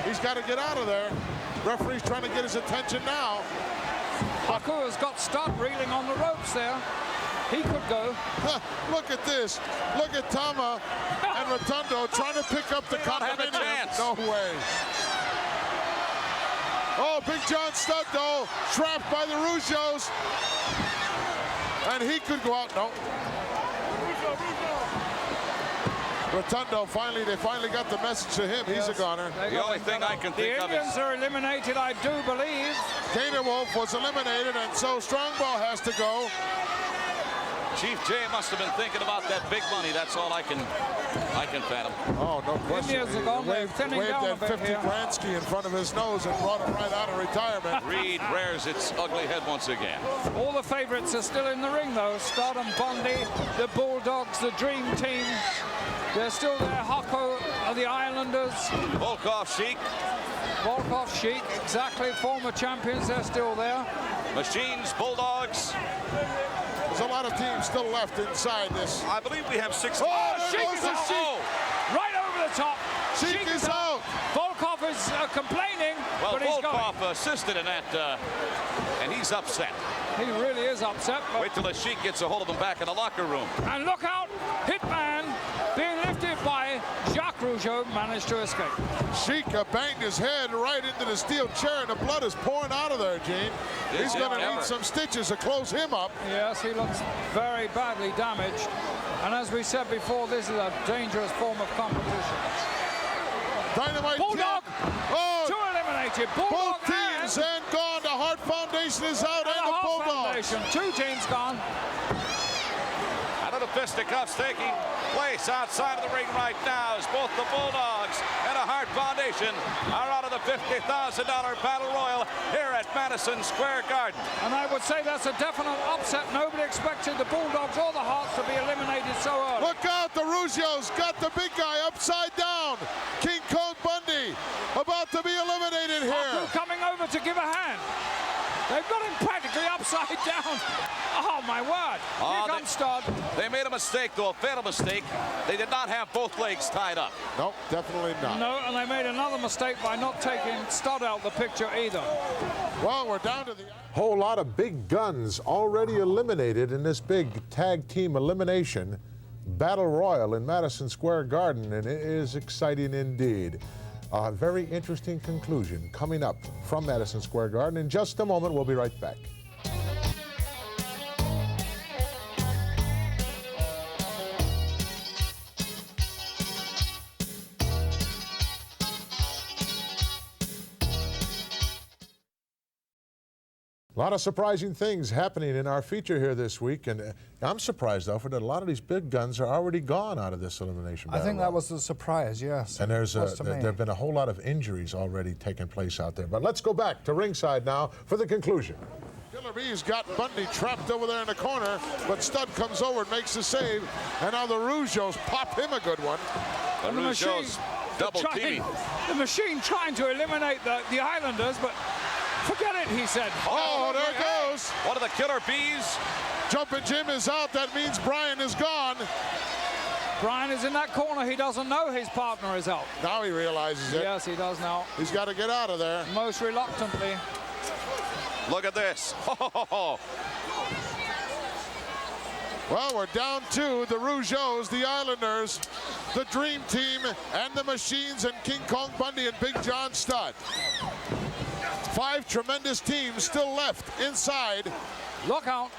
He's got to get out of there. Referee's trying to get his attention now. Haku has got Stud reeling on the ropes there. He could go. Look at this. Look at Tama and Rotundo trying to pick up the condominium. No way. Oh, Big John Studd, though, trapped by the Rougeos. And he could go out. No. Rotundo, they finally got the message to him. Yes. He's a goner. The only thing I can think of is... The Indians are eliminated, I do believe. Dana Wolf was eliminated, and so Strongbow has to go. Chief Jay must have been thinking about that big money. That's all I can fathom. Oh, no question. Indians are gone. Waved that 50 grand ski in front of his nose and brought him right out of retirement. Reed rears its ugly head once again. All the favorites are still in the ring, though. Stud and Bundy, the Bulldogs, the Dream Team. They're still there. Hako of the Islanders. Volkov Sheik. Volkov Sheik, exactly. Former champions, they're still there. Machines, Bulldogs. There's a lot of teams still left inside this. I believe we have 6. Oh, Sheik is out. Oh, right over the top. Sheik is out. Volkov is complaining, well, but he's Volkov going. assisted in that, and he's upset. He really is upset. Wait till the Sheik gets a hold of him back in the locker room. And look out, Hitman being lifted by Jacques Rougeau managed to escape. Sheik banged his head right into the steel chair, and the blood is pouring out of there, Gene. He's going to need some stitches to close him up. Yes, he looks very badly damaged. And as we said before, this is a dangerous form of competition. Dynamite Bulldog! Oh, two eliminated. Bulldog both teams and gone. The Hart Foundation is out, and the Bulldogs. Two teams gone. Another fisticuffs taking place outside of the ring right now as both the Bulldogs and the Hart Foundation are out of the $50,000 Battle Royal here at Madison Square Garden. And I would say that's a definite upset. Nobody expected the Bulldogs or the Harts to be eliminated so early. Look out, the Rougeos got the big guy upside down. King Kong Bundy about to be eliminated here. Haku coming over to give a hand. They've got him practically upside down. Oh, my word. Here comes Stud. They made a mistake, though, a fatal mistake. They did not have both legs tied up. Nope, definitely not. No, and they made another mistake by not taking Stud out the picture either. Well, we're down to the... Whole lot of big guns already eliminated in this big tag team elimination battle royal in Madison Square Garden, and it is exciting indeed. A very interesting conclusion coming up from Madison Square Garden. In just a moment, we'll be right back. A lot of surprising things happening in our feature here this week, and I'm surprised, Alfred, that a lot of these big guns are already gone out of this elimination battle. I think that was the surprise, yes. And there have been a whole lot of injuries already taking place out there. But let's go back to ringside now for the conclusion. Killer Bees got Bundy trapped over there in the corner, but Stud comes over and makes the save, and now the Rougeos pop him a good one. The Rougeos double teaming. The Machine trying to eliminate the Islanders, but forget it, he said. Oh, there it goes. One of the Killer Bees. Jumping Jim is out. That means Brian is gone. Brian is in that corner. He doesn't know his partner is out. Now he realizes it. Yes, he does now. He's got to get out of there. Most reluctantly. Look at this. Well, we're down to the Rougeos, the Islanders, the Dream Team, and the Machines, and King Kong Bundy and Big John Studd. 5 tremendous teams still left inside. Look out.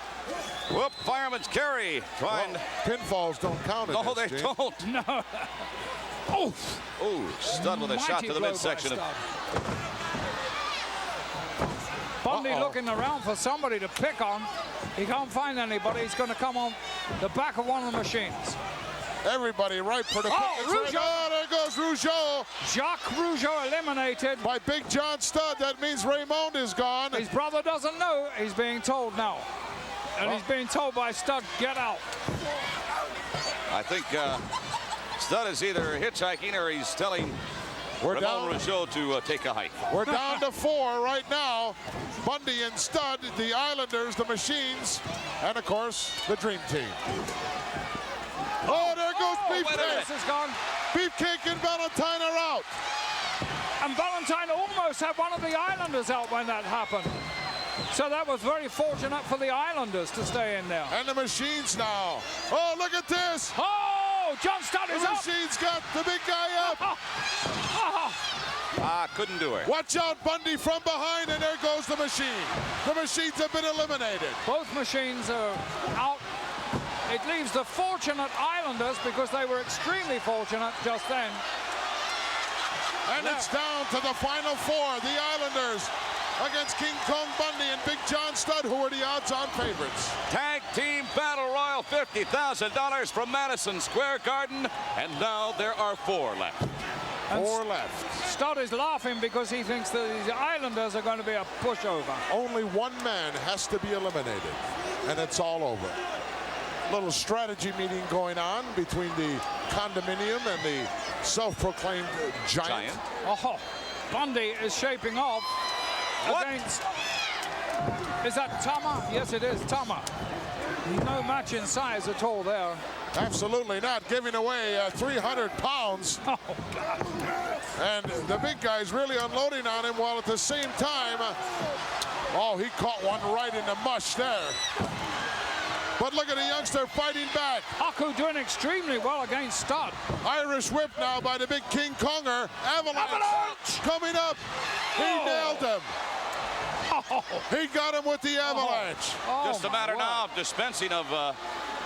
Whoop, fireman's carry. Trying. Well, pinfalls don't count. No, they don't. No. Oh, Studd with a shot to the midsection. Bundy looking around for somebody to pick on. He can't find anybody. He's going to come on the back of one of the Machines. Everybody right for the Rougeau. Oh, there goes goes Rougeau. Jacques Rougeau eliminated. By Big John Studd. That means Raymond is gone. His brother doesn't know. He's being told now. And he's being told by Studd, get out. I think Studd is either hitchhiking or he's telling We're down. Rougeau to take a hike. We're down to 4 right now. Bundy and Studd, the Islanders, the Machines, and of course, the Dream Team. Oh, there goes Beefcake. Is gone. Beefcake and Valentine are out. And Valentine almost had one of the Islanders out when that happened. So that was very fortunate for the Islanders to stay in there. And the Machines now. Oh, look at this. Oh, John Studd is up. The Machines got the big guy up. Couldn't do it. Watch out, Bundy from behind, and there goes the Machine. The Machines have been eliminated. Both Machines are out. It leaves the fortunate Islanders because they were extremely fortunate just then. And it's down to the final 4. The Islanders against King Kong Bundy and Big John Studd, who are the odds-on favorites. Tag Team Battle Royal, $50,000 from Madison Square Garden. And now there are 4 left. 4 left. Studd is laughing because he thinks that the Islanders are going to be a pushover. Only one man has to be eliminated, and it's all over. Little strategy meeting going on between the condominium and the self-proclaimed giant. Oh, Bundy is shaping off against... Is that Tama? Yes, it is Tama. No match in size at all there. Absolutely not, giving away 300 pounds. Oh, God. And the big guy's really unloading on him, while at the same time, oh, he caught one right in the mush there. But look at the youngster fighting back. Haku doing extremely well against Studd. Irish whip now by the big King Konger. Avalanche coming up. He nailed him. Oh. He got him with the avalanche. Just a matter now of dispensing of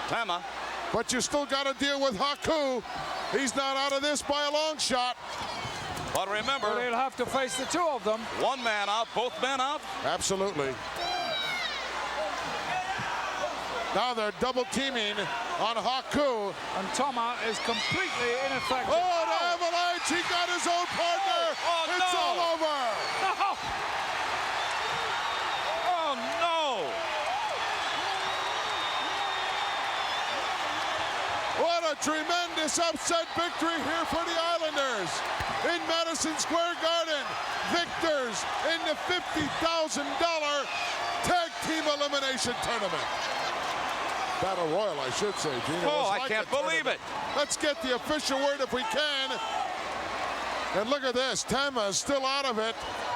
Tama. But you still got to deal with Haku. He's not out of this by a long shot. But remember, well, he'll have to face the 2 of them. One man out, both men out. Absolutely. Now they're double teaming on Haku. And Tama is completely ineffective. Oh, the avalanche! He got his own partner. Oh, it's no. all over. No. Oh no! What a tremendous upset victory here for the Islanders in Madison Square Garden. Victors in the $50,000 Tag Team Elimination Tournament. Battle Royal, I should say, Gino. Oh, I can't believe it. Let's get the official word if we can. And look at this. Tama is still out of it.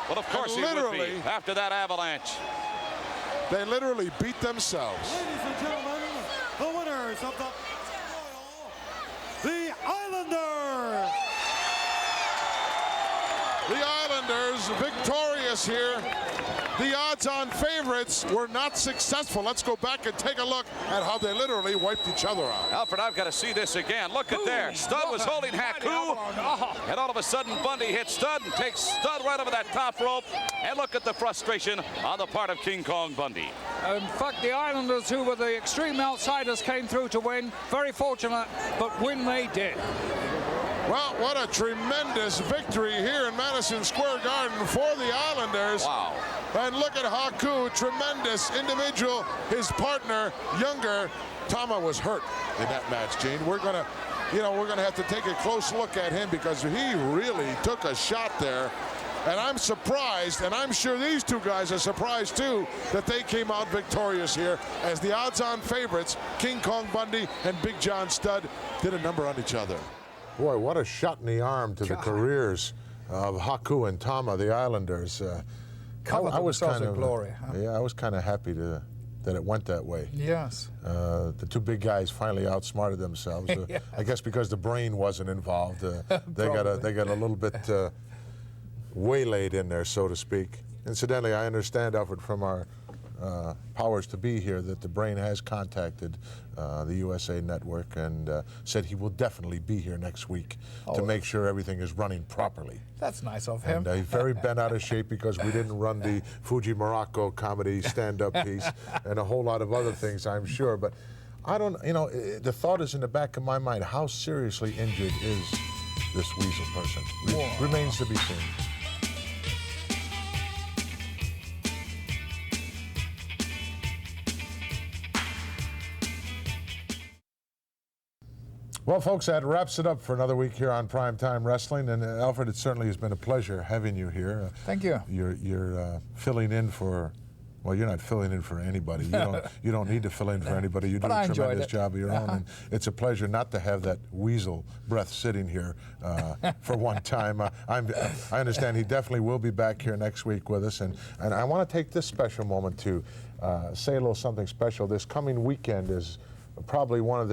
Well, of course he would be after that avalanche. They literally beat themselves. Ladies and gentlemen, the winners of the Royal, the Islanders. The Islanders victorious here. The odds-on favorites were not successful. Let's go back and take a look at how they literally wiped each other out. Alfred, I've got to see this again. Look at there. Studd was holding Haku. And all of a sudden, Bundy hits Studd and takes Studd right over that top rope. And look at the frustration on the part of King Kong Bundy. In fact, the Islanders, who were the extreme outsiders, came through to win. Very fortunate, but win they did. Well, what a tremendous victory here in Madison Square Garden for the Islanders. Wow. And look at Haku, tremendous individual. His partner, younger, Tama was hurt in that match, Gene. We're gonna have to take a close look at him because he really took a shot there. And I'm surprised, and I'm sure these 2 guys are surprised too, that they came out victorious here as the odds-on favorites, King Kong Bundy and Big John Studd, did a number on each other. Boy, what a shot in the arm to the careers of Haku and Tama, the Islanders. I was kind of glory. Huh? Yeah, I was kind of happy that it went that way. Yes. The 2 big guys finally outsmarted themselves. Yes. I guess because the brain wasn't involved. They got a little bit waylaid in there, so to speak. Incidentally, I understand, Alfred, from our powers to be here, that the brain has contacted the USA Network and said he will definitely be here next week to make sure everything is running properly. That's nice of him. And he's very bent out of shape because we didn't run the Fuji Morocco comedy stand-up piece and a whole lot of other things, I'm sure. But I don't, the thought is in the back of my mind, how seriously injured is this weasel person. Remains to be seen. Well, folks, that wraps it up for another week here on Prime Time Wrestling. And Alfred, it certainly has been a pleasure having you here. Thank you. You're filling in for, well, you're not filling in for anybody. You don't need to fill in for anybody. You do a tremendous job of your own. And it's a pleasure not to have that weasel breath sitting here for one time. I understand he definitely will be back here next week with us. And I want to take this special moment to say a little something special. This coming weekend is probably one of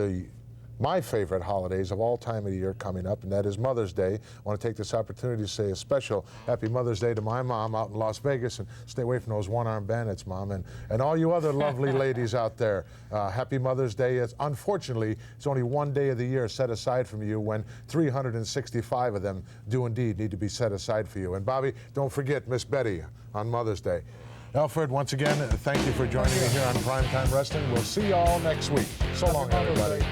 my favorite holidays of all time of the year coming up, and that is Mother's Day. I want to take this opportunity to say a special Happy Mother's Day to my mom out in Las Vegas, and stay away from those one-armed bandits, Mom, and all you other lovely ladies out there. Happy Mother's Day. Unfortunately, it's only one day of the year set aside from you when 365 of them do indeed need to be set aside for you. And Bobby, don't forget Miss Betty on Mother's Day. Alfred, once again, thank you for joining me here on Primetime Wrestling. We'll see you all next week. So long, everybody.